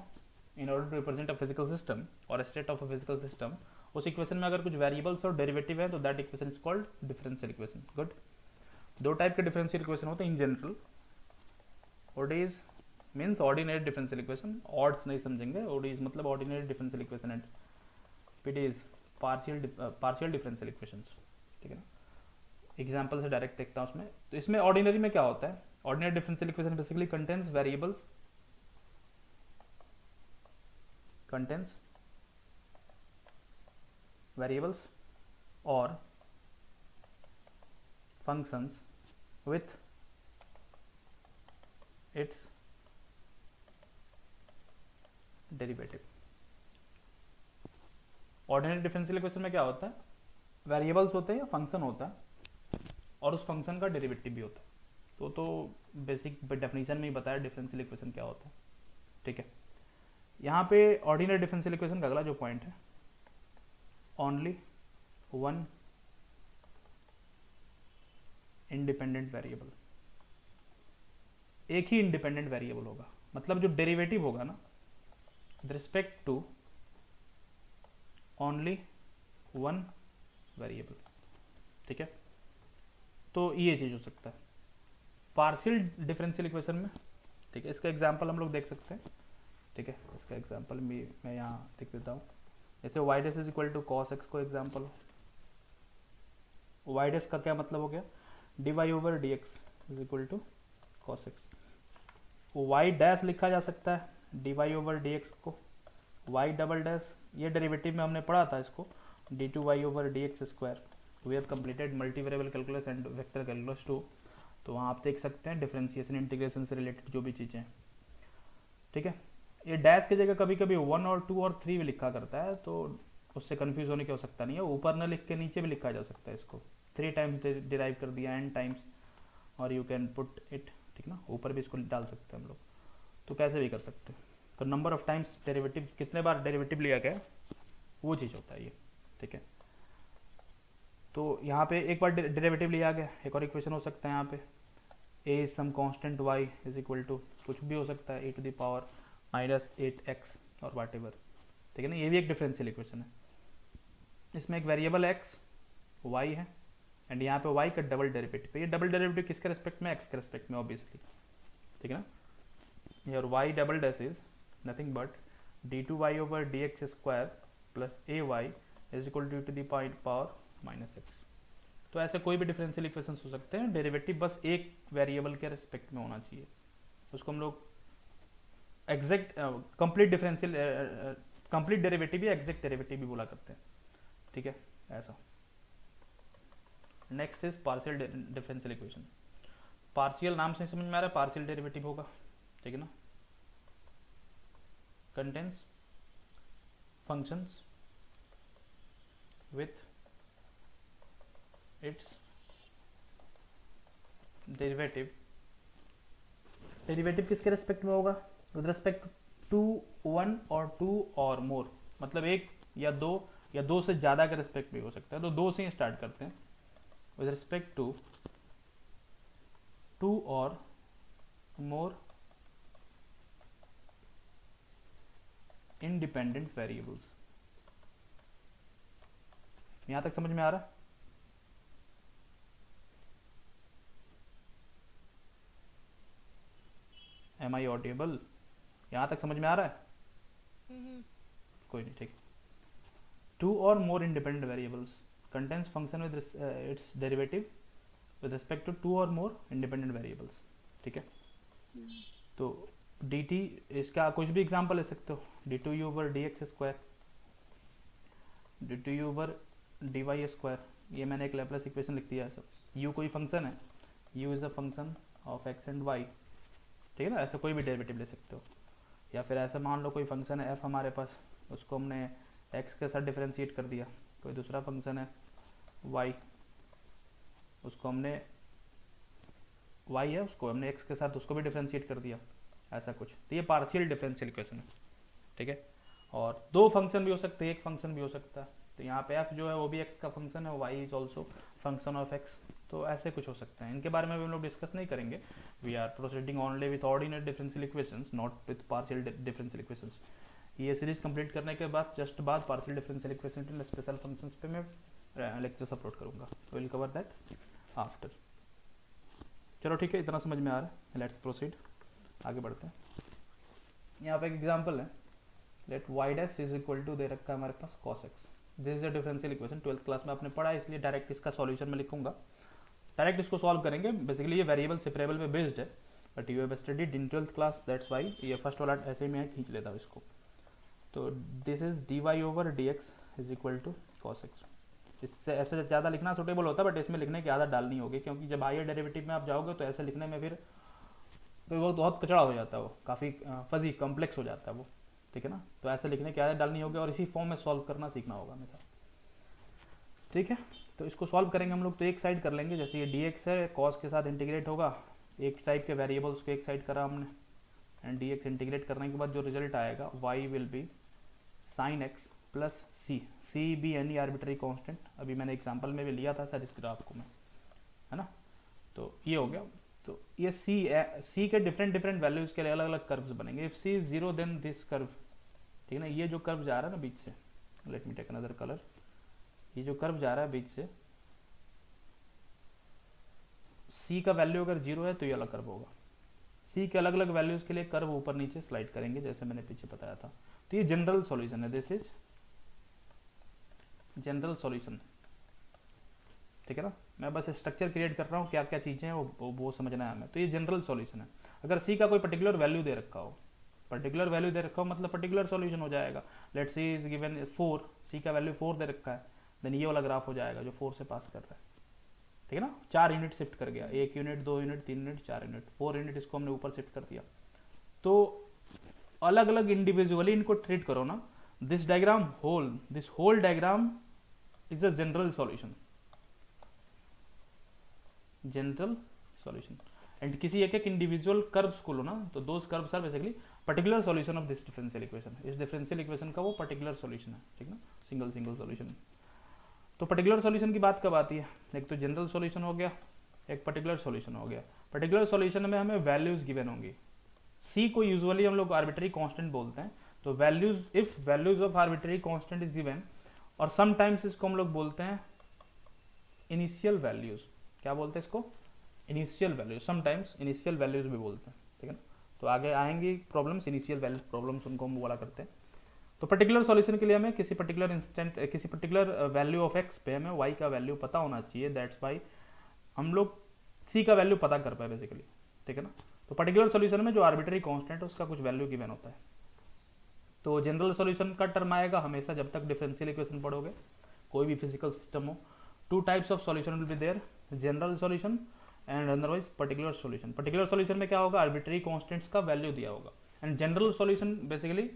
in order to represent a physical system और state of a physical system, उस equation में अगर कुछ variables और derivative है तो that equation is called differential equation. Good. दो टाइप के डिफरेंशियल इक्वेशन होते हैं in general. ODEs means ordinary differential equation, odds नहीं समझेंगे, ओडीज मतलब ordinary differential equation, and PDEs partial differential equations, ठीक है ना। एग्जांपल से डायरेक्ट देखता हूँ उसमें। तो इसमें ऑर्डिनरी में क्या होता है, ordinary differential equation basically contains variables or functions with its derivative, ordinary differential equation में क्या होता है, वेरिएबल्स होते हैं या फंक्शन होता है और उस फंक्शन का डेरिवेटिव भी होता है। तो बेसिक डेफिनेशन में ही बताया डिफरेंशियल इक्वेशन क्या होता है, ठीक है। यहाँ पे ऑर्डिनरी डिफरेंशियल इक्वेशन का अगला जो पॉइंट है, ओनली वन इंडिपेंडेंट वेरिएबल, एक ही इंडिपेंडेंट वेरिएबल होगा, मतलब जो डेरिवेटिव होगा ना with respect to only one variable, ठीक है। तो ये चीज हो सकता है पार्शियल डिफरेंशियल इक्वेशन में, ठीक है। इसका एग्जांपल हम लोग देख सकते हैं, ठीक है। इसका एग्जांपल मैं यहाँ देख देता हूँ। जैसे y dash is equal to cos x को एग्जांपल, वाई डैश का क्या मतलब हो गया, d y over d x is equal to cos x. Y dash लिखा जा सकता है d y over d x को, वाई डबल डैश ये डेरिवेटिव में हमने पढ़ा था इसको, d two y over d x square. We have completed multi variable calculus and vector calculus 2, तो वहाँ आप देख सकते हैं डिफरेंशिएशन इंटीग्रेशन से रिलेटेड जो भी चीज़ें हैं, ठीक है। ये डैश की जगह कभी कभी 1 और 2 और 3 भी लिखा करता है, तो उससे कंफ्यूज होने की आवश्यकता नहीं है। ऊपर न लिख के नीचे भी लिखा जा सकता है इसको, 3 टाइम्स डिराइव कर दिया n टाइम्स, और यू कैन पुट इट, ठीक ना, ऊपर भी इसको डाल सकते हैं हम लोग, तो कैसे भी कर सकते हैं। तो नंबर ऑफ टाइम्स डेरिवेटिव, कितने बार डेरिवेटिव लिया गया वो चीज़ होता है ये, ठीक है। तो यहाँ पे एक बार डेरिवेटिव लिया गया, एक और इक्वेशन हो सकता है यहाँ पे a some constant y is equal to कुछ भी हो सकता है e to the power -8x और वाट एवर, ठीक है ना। ये भी एक डिफरेंशियल इक्वेशन है, इसमें एक वेरिएबल x y है एंड यहाँ पे y का डबल डेरिवेटिव। ये डबल डेरिवेटिव किसके रेस्पेक्ट में, x के रेस्पेक्ट में ऑब्वियसली, ठीक है ना। Here y double dash is nothing but d2y over dx square plus ay is equal to the power minus x। तो ऐसे कोई भी डिफरेंशियल इक्वेशंस हो सकते हैं, डेरिवेटिव बस एक वेरिएबल के रेस्पेक्ट में होना चाहिए, उसको हम लोग exact complete differential complete derivative या एग्जैक्ट डेरिवेटिव भी बोला करते हैं, ठीक है ऐसा। Next is partial differential equation. Partial नाम से समझ में आ रहा है पार्शियल डेरिवेटिव होगा, ठीक है ना। Contains functions with its derivative, derivative किसके रेस्पेक्ट में होगा, विद रेस्पेक्ट टू 1 और 2 और मोर, मतलब एक या दो से ज्यादा के रेस्पेक्ट में हो सकता है। तो 2 से ही स्टार्ट करते हैं, with respect to 2 or more independent variables. यहां तक समझ में आ रहा है? एम आई ऑडिएबल? यहां तक समझ में आ रहा है? कोई नहीं, ठीक। 2 or more independent variables contains function with its derivative with respect to 2 or more independent variables, ठीक है। तो डी टी, इसका कुछ भी एग्जांपल ले सकते हो, d two u over d x square, d two u over d y square. ये मैंने एक लैपलेस इक्वेशन लिख दिया है सब। यू कोई फंक्शन है, u is a function of x and y, ठीक है ना। ऐसा कोई भी डेरिवेटिव ले सकते हो, या फिर ऐसा मान लो कोई फंक्शन है एफ हमारे पास, उसको हमने एक्स के साथ डिफरेंशिएट कर दिया। कोई दूसरा फंक्शन है वाई, उसको हमने वाई है, उसको हमने एक्स के साथ उसको भी डिफरेंशिएट कर दिया, ऐसा कुछ। तो ये पार्शियल डिफरेंशियल इक्वेशन है, ठीक है। और 2 फंक्शन भी हो सकते हैं, एक फंक्शन भी हो सकता है। तो यहाँ पे एफ जो है वो भी एक्स का फंक्शन है, y is also function of x. तो ऐसे कुछ हो सकते हैं, इनके बारे में भी हम लोग डिस्कस नहीं करेंगे। We are proceeding only with ordinary differential equations, not with partial differential equations. ये सीरीज कंप्लीट करने के बाद जस्ट बाद partial differential equation and special functions पे मैं लेक्चर्स अपलोड करूंगा, विल कवर दैट आफ्टर। चलो ठीक है, इतना समझ में आ रहा है, लेट्स प्रोसीड, आगे बढ़ते हैं। यहाँ पे एक एग्जांपल है, let y dash is equal to दे रखा है हमारे पास cos x। This is a differential equation, 12th class में आपने पढ़ा है, इसलिए डायरेक्ट इसका सॉल्यूशन में लिखूंगा, डायरेक्ट इसको सॉल्व करेंगे। बेसिकली ये वेरिएबल सेपरेबल पे बेस्ड है, but you have studied in 12th class, that's why ये फर्स्ट वाला ऐसे ही मैं खींच लेता हूँ इसको। तो this is d y over d x is equal to cos x. इससे ऐसे ज़्यादा लिखना सुटेबल होता है, बट इसमें लिखने की आदत डालनी होगी, क्योंकि जब हायर डेरिवेटिव में आप जाओगे तो ऐसे लिखने में फिर वो बहुत कचड़ा हो जाता है, वो काफ़ी फजी कॉम्प्लेक्स हो जाता है वो, ठीक है ना। तो ऐसे लिखने की आदत डालनी होगी और इसी फॉर्म में सॉल्व करना सीखना होगा हमेशा, ठीक है। तो इसको सॉल्व करेंगे हम लोग, तो एक साइड कर लेंगे, जैसे ये dx है cos के साथ इंटीग्रेट होगा, एक टाइप के वेरिएबल्स को एक साइड करा हमने, एंड dx इंटीग्रेट करने के बाद जो रिजल्ट आएगा y will be sin x plus c भी एनी आर्बिट्री कांस्टेंट, अभी मैंने एग्जांपल में भी लिया था सर इस ग्राफ को मैं, है ना। तो ये हो गया। तो ये c के डिफरेंट वैल्यूज के लिए अलग अलग कर्व्स बनेंगे। If c is 0 then this curve, ठीक है ना। ये जो कर्व जा रहा है ना बीच से, let me take another colour, ये जो कर्व जा रहा है बीच से, c का वैल्यू अगर 0 है तो ये अलग कर्व होगा। c के अलग अलग वैल्यूज के लिए कर्व ऊपर नीचे स्लाइड करेंगे, जैसे मैंने पीछे बताया था। तो ये जनरल सॉल्यूशन है, दिस इज जनरल सॉल्यूशन, ठीक है ना। मैं बस स्ट्रक्चर क्रिएट कर रहा हूँ, क्या क्या चीजें हैं वो समझना है हमें। तो ये जनरल सॉल्यूशन है। अगर c का कोई पर्टिकुलर वैल्यू दे रखा हो, पर्टिकुलर वैल्यू दे रखा हो मतलब पर्टिकुलर सॉल्यूशन हो जाएगा। Let see is given 4, c का वैल्यू 4 दे रखा है, देन ये वाला ग्राफ हो जाएगा जो 4 से पास कर रहा है, ठीक है ना। 4 यूनिट शिफ्ट कर गया, 1 unit, 2 unit, 3 unit, 4 unit, 4 unit इसको हमने ऊपर शिफ्ट कर दिया। तो अलग अलग इंडिविजुअली इनको ट्रीट करो ना। This whole diagram is a general solution, and किसी एक एक इंडिविजुअल कर्व्स को लो ना, तो those curves are basically particular solution of this differential equation. इस डिफरेंशियल इक्वेशन का वो पर्टिकुलर सॉल्यूशन है, ठीक ना, सिंगल सॉल्यूशन। तो पर्टिकुलर सॉल्यूशन की बात कब आती है? एक तो जनरल सॉल्यूशन हो गया, एक पर्टिकुलर सॉल्यूशन हो गया। पर्टिकुलर सॉल्यूशन में हमें वैल्यूज गिवन होंगी। सी को यूजुअली हम लोग आर्बिट्री कांस्टेंट बोलते हैं, तो values, if values of arbitrary constant is given, और समटाइम्स इसको हम लोग बोलते हैं इनिशियल वैल्यूज। क्या बोलते हैं इसको? Initial values, sometimes initial values भी बोलते हैं, ठीक है ना। तो आगे आएंगी प्रॉब्लम्स, इनिशियल वैल्यू प्रॉब्लम्स उनको हम बोला करते हैं। तो पर्टिकुलर सॉल्यूशन के लिए हमें किसी पर्टिकुलर इंस्टेंट, किसी पर्टिकुलर वैल्यू ऑफ एक्स पे हमें वाई का वैल्यू पता होना चाहिए, दैट्स वाई हम लोग सी का वैल्यू पता कर पाए बेसिकली, ठीक है ना। तो पर्टिकुलर सॉल्यूशन में जो आर्बिट्री कांस्टेंट है उसका कुछ वैल्यू गिवन होता है। तो जनरल सॉल्यूशन का टर्म आएगा हमेशा जब तक डिफरेंशियल इक्वेशन पढ़ोगे, कोई भी फिजिकल सिस्टम हो। Two types of solution will be there, general solution and otherwise particular solution. Particular solution में क्या होगा? आर्बिट्री कांस्टेंट्स का वैल्यू दिया होगा, and general solution basically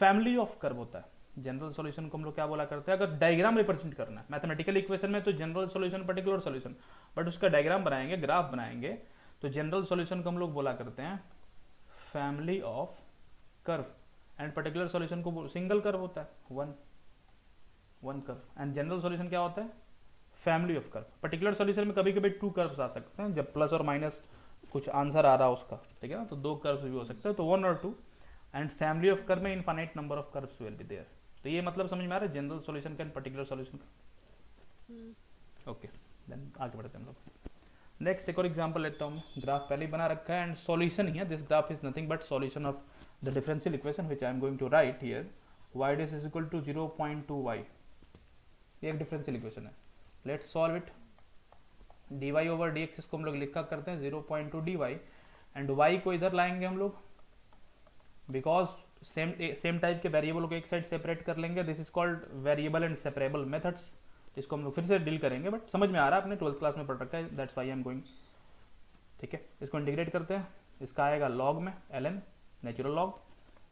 family of curve होता है। जनरल सॉल्यूशन को हम लोग क्या बोला करते हैं? अगर डायग्राम रिप्रेजेंट करना है मैथमेटिकल इक्वेशन में, तो general solution, particular solution, but उसका डायग्राम बनाएंगे, ग्राफ बनाएंगे, तो जनरल सॉल्यूशन को हम लोग बोला करते हैं family of curve, and particular solution को सिंगल कर्व होता है, one curve, and general solution क्या होता है? Family of curve. Particular solution में कभी कभी 2 कर्व्स आ सकते हैं, जब प्लस और माइनस कुछ आंसर आ रहा है उसका, ठीक है ना, तो 2 कर्व्स भी हो सकते हैं, तो 1 और 2, एंड फैमिली ऑफ कर्व में infinite number of curves will be there. तो ये मतलब समझ में आ रहा है जनरल सॉल्यूशन का एंड पर्टिकुलर सॉल्यूशन का। ओके, देन आगे बढ़ते हैं हम लोग। नेक्स्ट एक और एग्जांपल लेता हूँ। ग्राफ पहले ही बना रखा है, एंड सॉल्यूशन ही है। This graph is nothing but solution of the differential equation which I am going to write here. y dash is equal to 0.2y, ये एक डिफरेंशियल इक्वेशन है। Let's solve it. dy over dx इसको हम लोग लिखा करते हैं 0.2 dy, and y को इधर लाएंगे हम लोग, बिकॉज सेम टाइप के वेरिएबल को एक साइड सेपरेट कर लेंगे। This is called variable and separable methods. इसको हम लोग फिर से डील करेंगे, बट समझ में आ रहा है, आपने 12th क्लास में पढ़ रखा है, that's why I am going, ठीक है। इसको इंटीग्रेट करते हैं, इसका आएगा लॉग में ln natural log,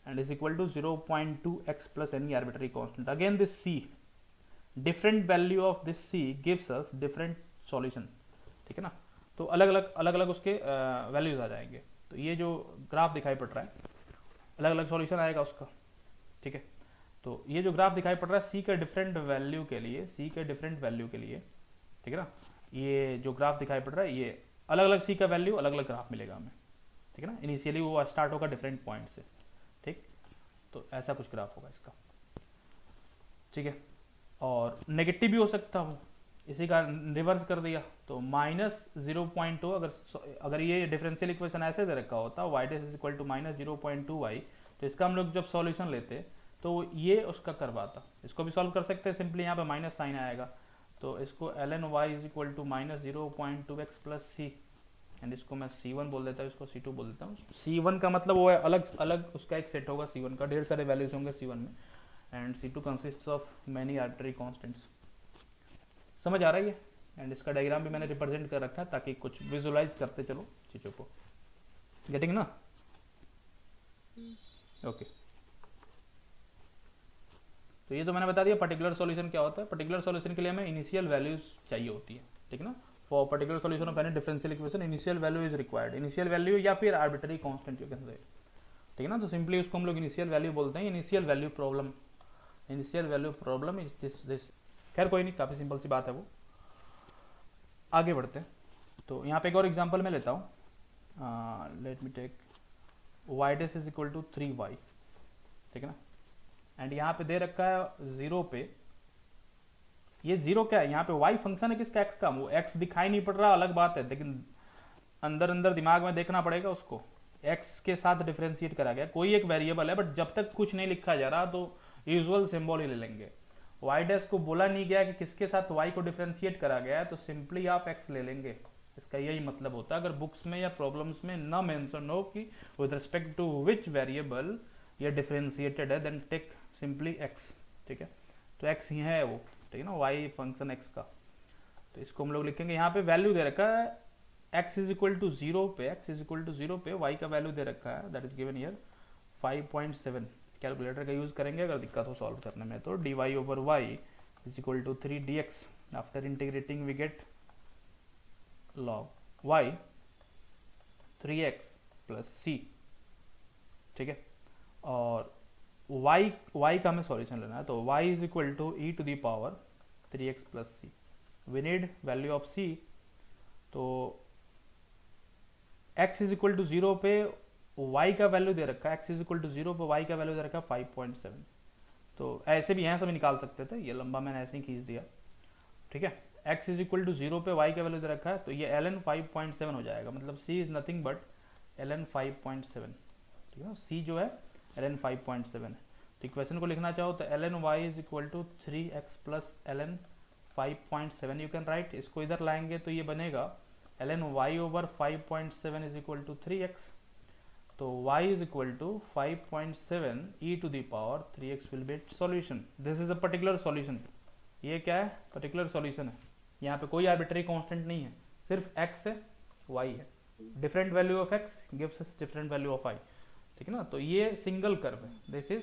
and is equal to 0.2x plus any arbitrary constant. Again this c, different value of this c gives us different solution, ठीक है ना। तो अलग अलग उसके वैल्यूज आ जाएंगे। तो ये जो ग्राफ दिखाई पड़ रहा है, अलग अलग सॉल्यूशन आएगा उसका, ठीक है। तो ये जो ग्राफ दिखाई पड़ रहा है c के डिफरेंट वैल्यू के लिए, ठीक है ना, ये जो ग्राफ दिखाई पड़ रहा है, ये अलग अलग c का वैल्यू, अलग अलग ग्राफ मिलेगा हमें, ठीक है ना। इनिशियली वो स्टार्ट होगा डिफरेंट पॉइंट से, ठीक। तो ऐसा कुछ ग्राफ होगा इसका, ठीक है। और नेगेटिव भी हो सकता हो, इसी का रिवर्स कर दिया तो -0.2। अगर ये डिफरेंशियल इक्वेशन ऐसे दे रखा होता y dash is equal to -0.2y, तो इसका हम लोग जब सॉल्यूशन लेते तो ये उसका करवाता। इसको भी सॉल्व कर सकते हैं सिंपली, यहाँ पे माइनस साइन आएगा, तो इसको ln y is equal to -0.2x plus c, and इसको मैं c1 बोल देता हूँ, इसको c2 बोल देता हूँ। c1 का मतलब वो है अलग अलग उसका एक सेट होगा, c1 का ढेर सारे वैल्यूज होंगे c1 में, and c2 consists of many arbitrary constants. समझ आ रही है? एंड इसका डायग्राम भी मैंने रिप्रेजेंट कर रखा है ताकि कुछ विजुअलाइज करते चलो चीजों को। गेटिंग ना? ओके। तो ये तो मैंने बता दिया पर्टिकुलर सॉल्यूशन क्या होता है। पर्टिकुलर सॉल्यूशन के लिए हमें इनिशियल वैल्यूज चाहिए होती है, ठीक है ना। For particular solution of any differential equation initial value is required. Initial value या फिर arbitrary constant you can say, ठीक है ना। तो सिंपली उसको हम लोग इनिशियल वैल्यू बोलते हैं। Initial value problem, initial value problem is this. खैर कोई नहीं, काफ़ी सिंपल सी बात है वो। आगे बढ़ते हैं। तो यहाँ पे एक और एग्जांपल मैं लेता हूँ। Let me take y dash is equal to 3y, ठीक है ना। एंड यहाँ पे दे रखा है 0 पे, ये 0 क्या है, यहाँ पे y फंक्शन है किसका, x का। वो x दिखाई नहीं पड़ रहा अलग बात है, लेकिन अंदर अंदर दिमाग में देखना पड़ेगा उसको। x के साथ डिफ्रेंशिएट करा गया, कोई एक वेरिएबल है, बट जब तक कुछ नहीं लिखा जा रहा तो यूजुअल सिंबल ही ले लेंगे। y डैश को बोला नहीं गया कि किसके साथ y को डिफ्रेंशिएट करा गया है, तो सिंपली आप x ले लेंगे। इसका यही मतलब होता है। अगर बुक्स में या प्रॉब्लम्स में ना मेंशन हो कि with respect to which variable ये डिफ्रेंशिएटेड है, देन टेक सिंपली x, ठीक है। तो x ही है वो, ठीक है ना, y फंक्शन x का। तो इसको हम लोग लिखेंगे, यहाँ पे वैल्यू दे रखा है x इज इक्वल टू 0 पे, x इज इक्वल टू 0 पे y का वैल्यू दे रखा है, that is given here 5.7। Calculator का यूज करेंगे अगर दिक्कत हो सॉल्व करने में। तो dy over y is equal to 3 dx। After integrating we get log y 3x plus c, ठीक है। और y का हमें सॉल्यूशन लेना है, तो y is equal to e to the power 3x plus सी। We need value of c। तो x इज इक्वल टू 0 पे y का वैल्यू दे रखा है, x इज इक्वल टू 0 पे y का वैल्यू दे रखा है 5.7। तो ऐसे भी यहाँ से भी निकाल सकते थे, ये लंबा मैंने ऐसे ही खींच दिया, ठीक है। x इज इक्वल टू 0 पे y का वैल्यू दे रखा है, तो ये ln 5.7 हो जाएगा। मतलब c is nothing but ln 5.7, ठीक है। c जो है ln 5.7 है। तो इक्वेशन को लिखना चाहो तो ln y is equal to 3x plus ln 5.7 you can write. इसको इधर लाएंगे तो ये बनेगा ln y over 5.7 is equal to 3x। तो y इज इक्वल टू 5.7 e to the power 3x will be solution. This is a particular solution. ये क्या है, पर्टिकुलर सॉल्यूशन है। यहाँ पे कोई आर्बिट्ररी कांस्टेंट नहीं है, सिर्फ x है, y है। Different value of x gives us different value of y, ठीक है ना। तो ये सिंगल कर्व है, this is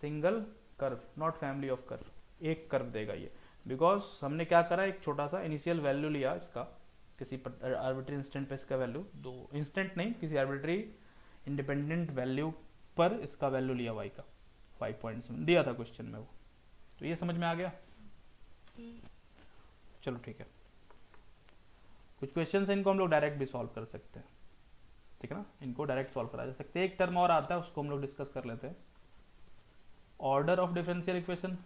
single curve, not family of curve. एक कर्व देगा ये, बिकॉज हमने क्या करा, एक छोटा सा इनिशियल वैल्यू लिया इसका, किसी आर्बिट्री इंस्टेंट पे इसका वैल्यू, दो इंस्टेंट नहीं, किसी आर्बिट्री इंडिपेंडेंट वैल्यू पर इसका वैल्यू लिया y का 5.7 दिया था क्वेश्चन में वो। तो ये समझ में आ गया। चलो ठीक है, कुछ क्वेश्चन है इनको हम लोग डायरेक्ट भी सॉल्व कर सकते हैं, ठीक है ना। इनको डायरेक्ट सॉल्व करा जा सकते हैं। एक टर्म और आता है, उसको हम लोग डिस्कस कर लेते हैं। Order of differential equation.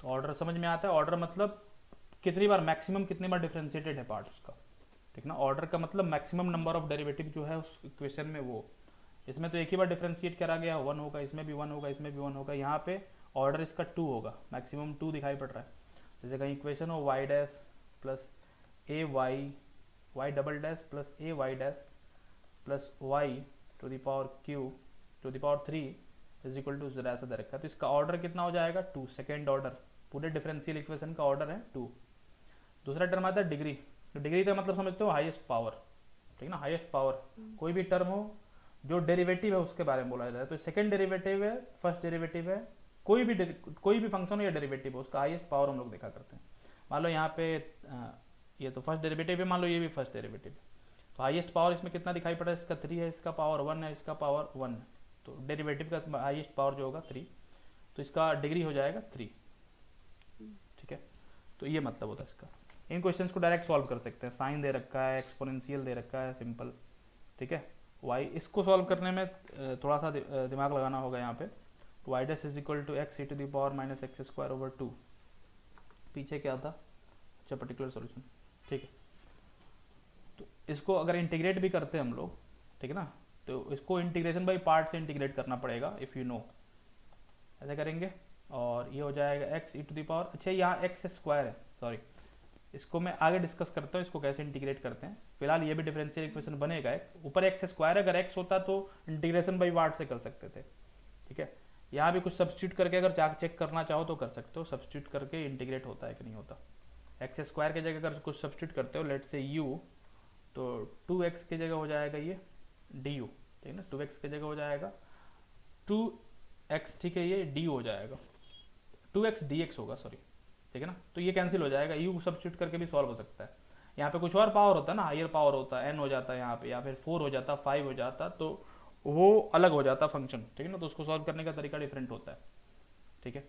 Order समझ में आता है, ऑर्डर मतलब कितनी बार, मैक्सिमम कितनी बार डिफरेंशिएटेड है पार्ट उसका, ठीक ना। ऑर्डर का मतलब मैक्सिमम नंबर ऑफ डेरिवेटिव जो है उस इक्वेशन में वो। इसमें तो एक ही बार डिफरेंशिएट करा गया, 1 होगा, इसमें भी 1 होगा, इसमें भी 1 होगा। यहाँ पे ऑर्डर इसका 2 होगा, मैक्सिमम 2 दिखाई पड़ रहा है। जैसे कहीं इक्वेशन हो y dash plus a y double dash plus a y dash plus y to the power q to the power 3 is equal to 0 ऐसा दे रखा है। तो इसका ऑर्डर कितना हो जाएगा, 2। सेकेंड ऑर्डर, पूरे डिफरेंशियल इक्वेशन का ऑर्डर है 2। दूसरा टर्म आता है डिग्री। तो डिग्री का मतलब समझते हो हाईएस्ट पावर, ठीक ना। हाईएस्ट पावर कोई भी टर्म हो जो डेरिवेटिव है उसके बारे में बोला जाता है। तो सेकंड डेरिवेटिव है, फर्स्ट डेरिवेटिव है, कोई भी फंक्शन हो या डेरिवेटिव हो, उसका हाईएस्ट पावर हम लोग देखा करते हैं। मान लो यहाँ पे ये तो फर्स्ट डेरिवेटिव है, मान लो ये भी फर्स्ट डेरिवेटिव है, तो हाईएस्ट पावर इसमें कितना दिखाई पड़ा है, इसका 3 है, इसका पावर 1 है, इसका पावर 1 है। तो डेरिवेटिव का हाईएस्ट पावर जो होगा 3, तो इसका डिग्री हो जाएगा 3, ठीक है। तो ये मतलब होता है इसका। इन क्वेश्चंस को डायरेक्ट सॉल्व कर सकते हैं। साइन दे रखा है, एक्सपोनेंशियल दे रखा है, सिंपल, ठीक है। वाई, इसको सॉल्व करने में थोड़ा सा दिमाग लगाना होगा यहाँ पे। Y dash is equal to x e to the power minus x square over 2। पीछे क्या था, अच्छा पर्टिकुलर सॉल्यूशन, ठीक है। तो इसको अगर इंटीग्रेट भी करते हैं हम लोग, ठीक है ना, तो इसको इंटीग्रेशन बाई पार्ट से इंटीग्रेट करना पड़ेगा, इफ़ यू नो। ऐसे करेंगे और ये हो जाएगा x e to the power, अच्छा यहाँ एक्स स्क्वायर है, सॉरी, इसको मैं आगे डिस्कस करता हूँ, इसको कैसे इंटीग्रेट करते हैं। फिलहाल ये भी डिफरेंशियल इक्वेशन बनेगा, ऊपर एक्स स्क्वायर, अगर एक्स होता तो इंटीग्रेशन बाई पार्ट से कर सकते थे, ठीक है। यहाँ भी कुछ सब्स्टिट्यूट करके अगर चेक करना चाहो तो कर सकते हो, सब्स्टिट्यूट करके इंटीग्रेट होता है कि नहीं होता। एक्स स्क्वायर की जगह अगर कुछ सब्स्टिट्यूट करते हो, लेट से यू, तो 2x की जगह हो जाएगा ये du, ठीक है ना। 2x की जगह हो जाएगा 2 एक्स, ठीक है, ये डी हो जाएगा, 2x dx होगा, सॉरी, ठीक है ना। तो ये कैंसिल हो जाएगा, यू सब्स्टिट्यूट करके भी सॉल्व हो सकता है। यहाँ पे कुछ और पावर होता है ना, हायर पावर होता है, n हो जाता है यहाँ पे, या फिर 4 हो जाता, 5 हो जाता, तो वो अलग हो जाता फंक्शन, ठीक है ना। तो उसको सॉल्व करने का तरीका डिफरेंट होता है, ठीक है।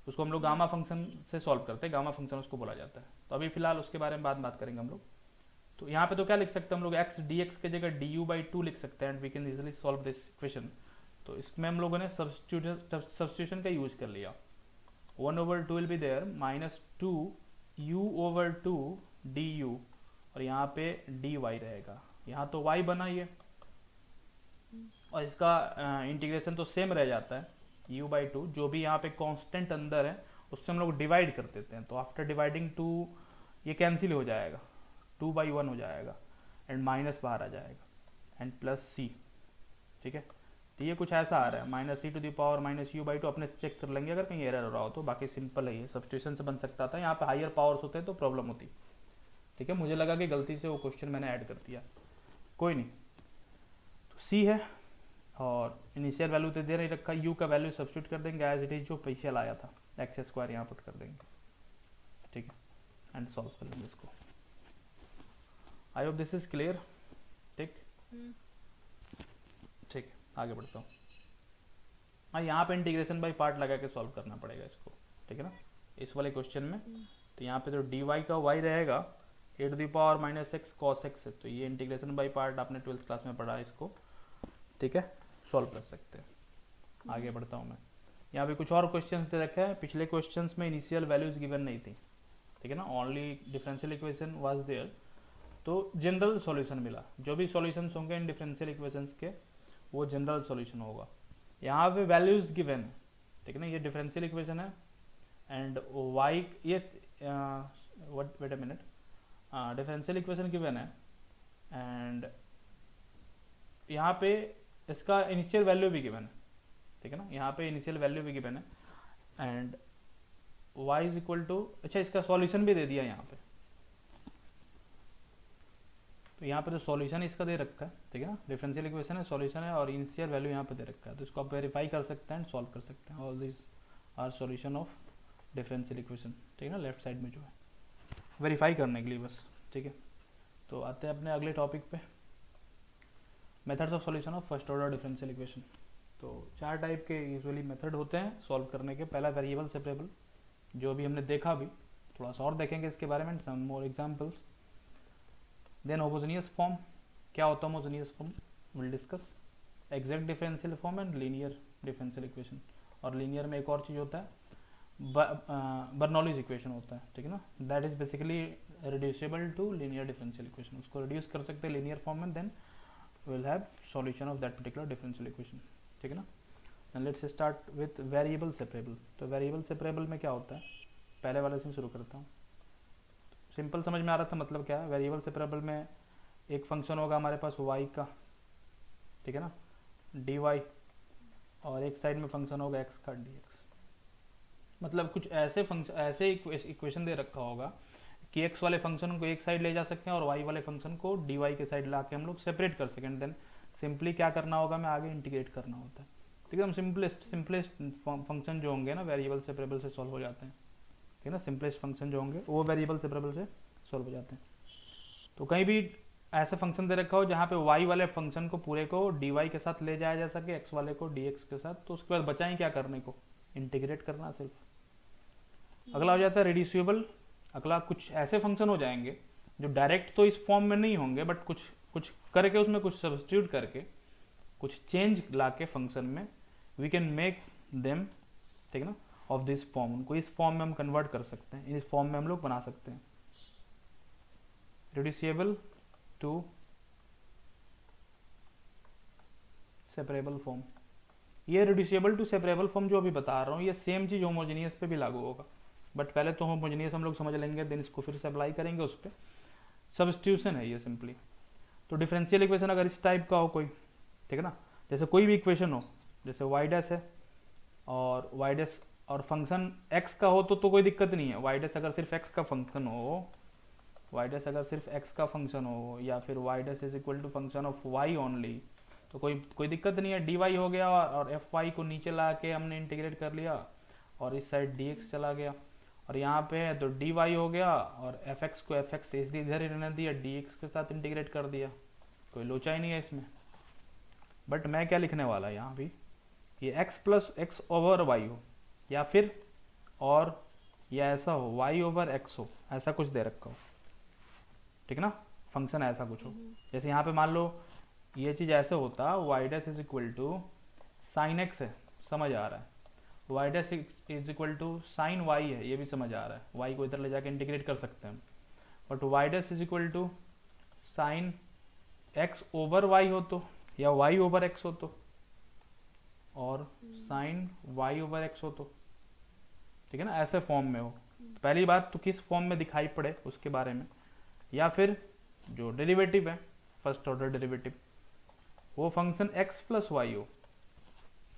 उसको हम लोग गामा फंक्शन से सॉल्व करते हैं, गामा फंक्शन उसको बोला जाता है। तो अभी फिलहाल उसके बारे में बात करेंगे हम लोग। तो यहाँ पे तो क्या लिख सकते हैं हम लोग, एक्स डी एक्स की जगह डी यू बाई टू लिख सकते हैं, and we can easily solve this equation. तो इसमें हम लोगों ने सब्स्टिट्यूशन का यूज कर लिया, 1/2 will be there, -2 u over 2 d u, और यहाँ पे डी वाई रहेगा। यहाँ तो y बना ही है, और इसका इंटीग्रेशन तो सेम रह जाता है, u/2, जो भी यहाँ पे कांस्टेंट अंदर है उससे हम लोग डिवाइड कर देते हैं। तो आफ्टर डिवाइडिंग 2 ये कैंसिल हो जाएगा, 2/1 हो जाएगा, एंड माइनस बाहर आ जाएगा, एंड प्लस सी, ठीक है। तो ये कुछ ऐसा आ रहा है, -c⁻−u/2, अपने से चेक कर लेंगे अगर कहीं एरर हो रहा हो तो। बाकी सिंपल है, ये सब्स्टिट्यूशन से बन सकता था, यहाँ पे हायर पावर्स होते तो प्रॉब्लम होती, ठीक है। मुझे लगा कि गलती से वो क्वेश्चन मैंने ऐड कर दिया, कोई नहीं। तो सी है, और इनिशियल वैल्यू तो दे नहीं रखा, यू का वैल्यू सब्स्टिट्यूट कर देंगे एज इट इज जो पीछे लाया था, x² यहाँ पुट कर देंगे, ठीक है, एंड सॉल्व कर लेंगे इसको। I hope this is clear, ठीक, ठीक, आगे बढ़ता हूँ। हाँ, यहाँ पे इंटीग्रेशन बाई पार्ट लगा के सॉल्व करना पड़ेगा इसको, ठीक है ना, इस वाले क्वेश्चन में। तो यहाँ पे तो डी वाई का y रहेगा a⁻−x cos x है, तो ये इंटीग्रेशन बाई पार्ट आपने 12th क्लास में पढ़ा है इसको, ठीक है, सॉल्व कर सकते हैं। आगे बढ़ता हूँ मैं। यहाँ पे कुछ और क्वेश्चन दे रखे हैं, पिछले क्वेश्चन में इनिशियल वैल्यूज गिवन नहीं थी, ठीक है ना, only differential equation was there, तो जनरल सॉल्यूशन मिला। जो भी सॉल्यूशंस होंगे इन डिफरेंशियल इक्वेशंस के वो जनरल सॉल्यूशन होगा। यहाँ पे वैल्यूज गिवन है, ठीक है ना, ये डिफरेंशियल इक्वेशन है, एंड y ये wait a minute, differential equation given है, एंड यहाँ पे इसका इनिशियल वैल्यू भी गिवन है, ठीक है ना, यहाँ पे इनिशियल वैल्यू भी गिवन है, and y is equal to, अच्छा इसका सॉल्यूशन भी दे दिया यहाँ पे। तो यहाँ पे तो सॉल्यूशन इसका दे रखा है, ठीक है ना, डिफरेंशियल इक्वेशन है, सॉल्यूशन है, और इनिशियल वैल्यू यहाँ पे दे रखा है। तो इसको आप वेरीफाई कर सकते हैं, सॉल्व कर सकते हैं। All this are solution of differential equation, ठीक है ना, लेफ्ट साइड में जो है वेरीफाई करने के लिए बस, ठीक है। तो आते हैं अपने अगले टॉपिक पे, methods of solution of first order differential equation. तो 4 टाइप के यूजुअली मेथड होते हैं सॉल्व करने के। पहला वेरिएबल सेपरेबल, जो भी हमने देखा, भी थोड़ा सा और देखेंगे इसके बारे में, some more examples. Then homogeneous form, क्या होता है homogeneous form, will discuss. Exact differential form and linear differential equation, और लीनियर में एक और चीज़ होता है, बर्नौलीज इक्वेशन होता है, ठीक है ना, that is basically reducible to linear differential equation. उसको रिड्यूस कर सकते हैं लीनियर फॉर्म में, then will have solution of that particular differential equation, ठीक है ना। And let's start with variable separable. तो वेरिएबल सेपरेबल में क्या होता है, पहले वाले से शुरू करता हूँ। सिंपल समझ में आ रहा था, मतलब क्या है, वेरिएबल सेपरेबल में एक फंक्शन होगा हमारे पास y का, ठीक है ना, dy, और एक साइड में फंक्शन होगा x का dx। मतलब कुछ ऐसे फंक्शन, ऐसे इक्वेशन दे रखा होगा कि x वाले फंक्शन को एक साइड ले जा सकते हैं और y वाले फंक्शन को dy के साइड ला के हम लोग सेपरेट कर सकें। देन सिंपली क्या करना होगा, मैं आगे इंटीग्रेट करना होता है, ठीक है। हम सिंपलेस्ट फंक्शन जो होंगे ना वेरिएबल सेपरेबल से सॉल्व हो जाते हैं, ठीक है ना, सिंपलेस्ट फंक्शन जो होंगे वो वेरिएबल सेपरेबल से सॉल्व हो जाते हैं। तो कहीं भी ऐसा फंक्शन दे रखा हो जहाँ पे y वाले फंक्शन को पूरे को dy के साथ ले जाया जा सके, x वाले को dx के साथ, तो उसके बाद बचाएं क्या करने को, इंटीग्रेट करना सिर्फ। अगला हो जाता है रिड्यूसिबल। अगला कुछ ऐसे फंक्शन हो जाएंगे जो डायरेक्ट तो इस फॉर्म में नहीं होंगे, बट कुछ करके उसमें कुछ सब्स्टिट्यूट करके कुछ चेंज ला के फंक्शन में वी कैन मेक देम, ठीक है ना, ऑफ दिस फॉर्म। उनको इस फॉर्म में हम कन्वर्ट कर सकते हैं, इस फॉर्म में हम लोग बना सकते हैं। रिड्यूसिबल टू सेपरेबल फॉर्म, ये रिड्यूसिबल टू सेपरेबल फॉर्म जो अभी बता रहा हूँ, ये सेम चीज होमोजेनियस पे भी लागू होगा, बट पहले तो होमोजेनियस हम लोग समझ लेंगे, देन इसको फिर से अप्लाई करेंगे उस पर। सब्स्टिट्यूशन है ये सिंपली। तो डिफरेंशियल इक्वेशन अगर इस टाइप का हो कोई, ठीक है ना, जैसे कोई भी इक्वेशन हो, जैसे y डैश है और y डैश और फंक्शन x का हो तो कोई दिक्कत नहीं है। y डैश अगर सिर्फ x का फंक्शन हो, y डैश अगर सिर्फ x का फंक्शन हो, या फिर y dash is equal to function of y only, तो कोई दिक्कत नहीं है, डी वाई हो गया और एफ वाई को नीचे ला के हमने इंटीग्रेट कर लिया और इस साइड डी एक्स चला गया, और यहाँ पे है तो डी वाई हो गया और एफ एक्स को एफ एक्स इधर ही रहने दिया, डी एक्स के साथ इंटीग्रेट कर दिया, कोई लोचा ही नहीं है इसमें। बट मैं क्या लिखने वाला यहाँ भी, ये x plus x over y हो, या फिर और या ऐसा हो y ओवर x हो, ऐसा कुछ दे रखा हो, ठीक ना, फंक्शन ऐसा कुछ हो। जैसे यहाँ पे मान लो ये चीज ऐसे होता, y dash is equal to sine x है, समझ आ रहा है, y dash is equal to sine y है, ये भी समझ आ रहा है, y को इधर ले जाके इंटीग्रेट कर सकते हैं, but y dash is equal to sine x over y हो तो, या y ओवर x हो तो, और साइन y ओवर x हो तो, ठीक है ना, ऐसे फॉर्म में हो। तो पहली बात तो किस फॉर्म में दिखाई पड़े उसके बारे में, या फिर जो डेरिवेटिव है फर्स्ट ऑर्डर डेरिवेटिव, वो फंक्शन x प्लस वाई हो,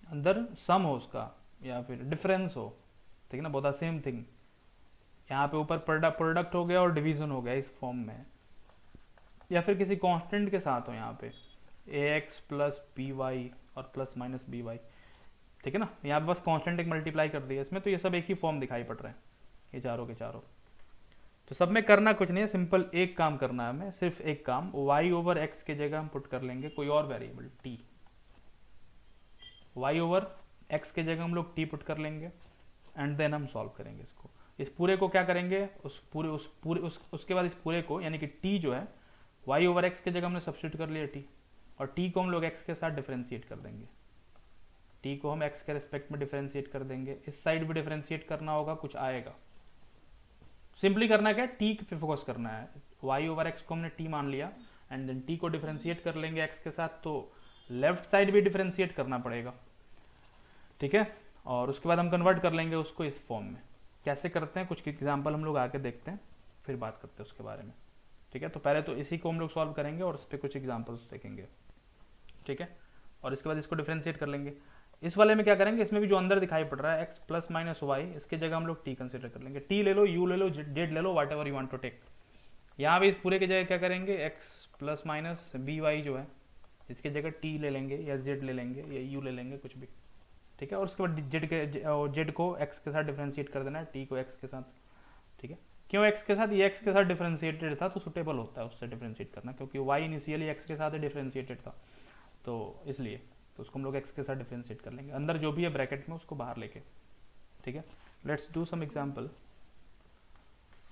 अंदर सम हो उसका या फिर डिफरेंस हो, ठीक है ना, बोथ आर सेम थिंग। यहाँ पे ऊपर प्रोडक्ट हो गया और डिवीजन हो गया इस फॉर्म में, या फिर किसी कांस्टेंट के साथ हो, यहाँ पे ax प्लस बी वाई और प्लस माइनस बी वाई, ठीक है ना, यहाँ पे बस कांस्टेंट एक मल्टीप्लाई कर दिया इसमें, तो ये सब एक ही फॉर्म दिखाई पड़ रहे हैं, ये चारों के चारों। तो सब में करना कुछ नहीं है, सिंपल एक काम करना है हमें, सिर्फ एक काम, y ओवर x की जगह हम पुट कर लेंगे कोई और variable t, y over x की जगह हम लोग t पुट कर लेंगे, एंड देन हम सॉल्व करेंगे इसको। इस पूरे को क्या करेंगे, उसके बाद इस पूरे को, यानी कि t जो है y ओवर x की जगह हमने सब्स्टिट्यूट कर लिया t, और t को हम लोग x के साथ डिफरेंशिएट कर देंगे, t को हम x के रिस्पेक्ट में डिफरेंशिएट कर देंगे, इस साइड भी डिफरेंशिएट करना होगा, कुछ आएगा, सिंपली करना क्या है, t पे फोकस करना है, y ओवर x को हमने t मान लिया, एंड देन t को डिफरेंशिएट कर लेंगे x के साथ, तो लेफ्ट साइड भी डिफरेंशिएट करना पड़ेगा, ठीक है, और उसके बाद हम कन्वर्ट कर लेंगे उसको इस फॉर्म में। कैसे करते हैं कुछ एग्जाम्पल हम लोग आके देखते हैं, फिर बात करते हैं उसके बारे में, ठीक है। तो पहले तो इसी को हम लोग सॉल्व करेंगे और उस पर कुछ एग्जाम्पल्स देखेंगे, ठीक है, और इसके बाद इसको डिफरेंशिएट कर लेंगे। इस वाले में क्या करेंगे, इसमें भी जो अंदर दिखाई पड़ रहा है x प्लस माइनस वाई, इसकी जगह हम लोग t कंसिडर कर लेंगे, t ले लो, u ले लो, z ले लो, whatever you want to take. यहाँ भी इस पूरे की जगह क्या करेंगे, x plus minus B Y जो है, इसकी जगह t ले लेंगे या z ले लेंगे या u ले लेंगे, कुछ भी, ठीक है, और उसके बाद z को x के साथ डिफ्रेंशिएट कर देना है, t को x के साथ, ठीक है। क्यों x के साथ, ये x के साथ डिफ्रेंशिएटेड था तो सुटेबल होता है उससे डिफ्रेंशिएट करना, क्योंकि y इनिशियली x के साथ डिफ्रेंशिएटेड था, तो इसलिए तो उसको हम लोग x के साथ डिफरेंशिएट कर लेंगे, अंदर जो भी है ब्रैकेट में उसको बाहर लेके, ठीक है। Let's do some example.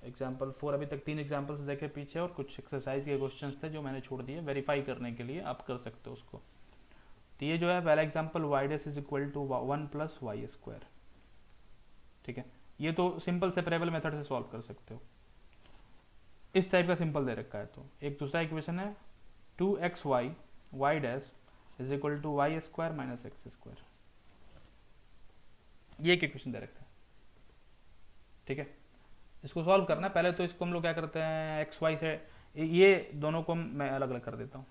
Example 4, अभी तक 3 एग्जांपल्स देखे पीछे, और कुछ एक्सरसाइज के क्वेश्चंस थे जो मैंने छोड़ दिए वेरीफाई करने के लिए, आप कर सकते हो उसको। तो ये जो है पहला example, y dash is equal to 1 plus y square, ठीक है, ये तो सिंपल सेपरेबल मेथड से सॉल्व कर सकते हो, इस टाइप का सिंपल दे रखा है। तो एक दूसरा इक्वेशन है 2xy y dash is equal to y square minus x square, ये एक इक्वेशन दे रखा है, ठीक है। इसको सॉल्व करना है, पहले तो इसको हम लोग क्या करते हैं, एक्स वाई से, ये दोनों को मैं अलग अलग कर देता हूँ।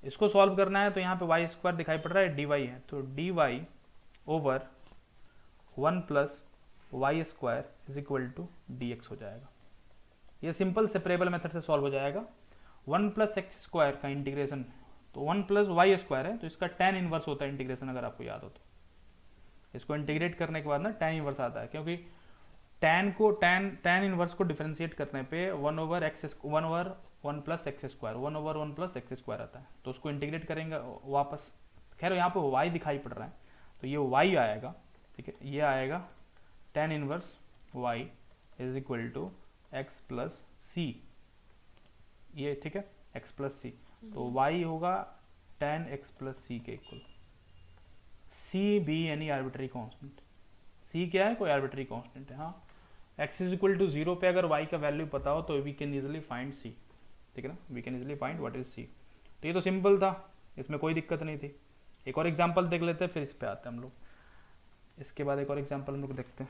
इसको सॉल्व करना है तो यहाँ पे वाई स्क्वायर दिखाई पड़ रहा है, डी वाई है, तो d y over 1 plus y square is equal to d x हो जाएगा। ये सिंपल सेपरेबल मेथड से सॉल्व हो जाएगा। 1 प्लस एक्स स्क्वायर का इंटीग्रेशन, तो 1 प्लस वाई स्क्वायर है, तो इसका tan इनवर्स होता है इंटीग्रेशन, अगर आपको याद हो तो। इसको इंटीग्रेट करने के बाद ना tan इनवर्स आता है, क्योंकि tan इनवर्स को डिफरेंशिएट करने पे 1 over 1 plus x square 1 over 1 plus x square आता है, तो उसको इंटीग्रेट करेंगे वापस। खैर यहाँ पे y दिखाई पड़ रहा है, तो ये y आएगा, ठीक है, ये आएगा tan inverse y is equal to x plus C, ये ठीक है, x प्लस सी, तो y होगा tan x प्लस सी के इक्वल। सी भी यानी आर्बिट्री कांस्टेंट, c क्या है, कोई आर्बिट्री कांस्टेंट है, हाँ। x इज इक्वल टू 0 पे अगर y का वैल्यू पता हो तो we can easily find c, ठीक है ना, we can easily find what is c। तो ये तो सिंपल था, इसमें कोई दिक्कत नहीं थी। एक और एग्जांपल देख लेते हैं, फिर इस पे आते हैं हम लोग। इसके बाद एक और एग्जांपल हम लोग देखते हैं,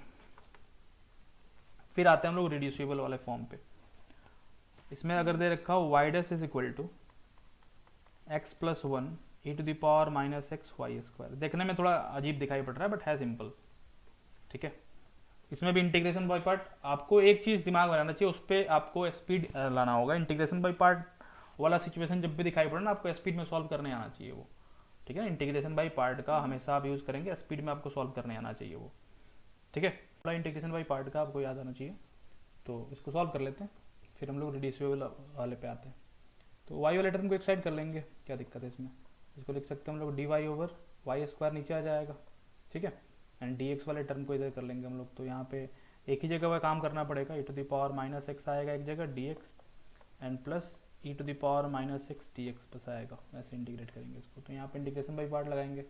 फिर आते हैं हम लोग रिड्यूसिबल वाले फॉर्म पे। इसमें अगर दे रखा हो y dash is equal to x plus 1 e to the power minus x y square, देखने में थोड़ा अजीब दिखाई पड़ रहा है बट है सिंपल, ठीक है। इसमें भी इंटीग्रेशन बाय पार्ट, आपको एक चीज दिमाग में रहना चाहिए, उस पर आपको स्पीड लाना होगा। इंटीग्रेशन बाय पार्ट वाला सिचुएशन जब भी दिखाई पड़े ना, आपको स्पीड में सॉल्व करने आना चाहिए वो, ठीक है। इंटीग्रेशन बाई पार्ट का हमेशा आप यूज़ करेंगे, स्पीड में आपको सॉल्व करने आना चाहिए वो, ठीक है। थोड़ा इंटीग्रेशन बाई पार्ट का आपको याद आना चाहिए। तो इसको सॉल्व कर लेते हैं, फिर हम लोग रिड्यूसिबल वाले पे आते हैं। तो वाई वाले टर्म को एक साइड कर लेंगे, क्या दिक्कत है इसमें। इसको लिख सकते हैं हम लोग d y over y square नीचे आ जाएगा, ठीक है। एंड डी एक्स वाले टर्म को इधर कर लेंगे हम लोग। तो यहाँ पे एक ही जगह पर काम करना पड़ेगा, e to the power minus x आएगा एक जगह d x, and plus e to the power minus x d x बस आएगा। ऐसे इंटीग्रेट करेंगे इसको। तो यहाँ पे इंटीग्रेशन बाई पार्ट लगाएंगे,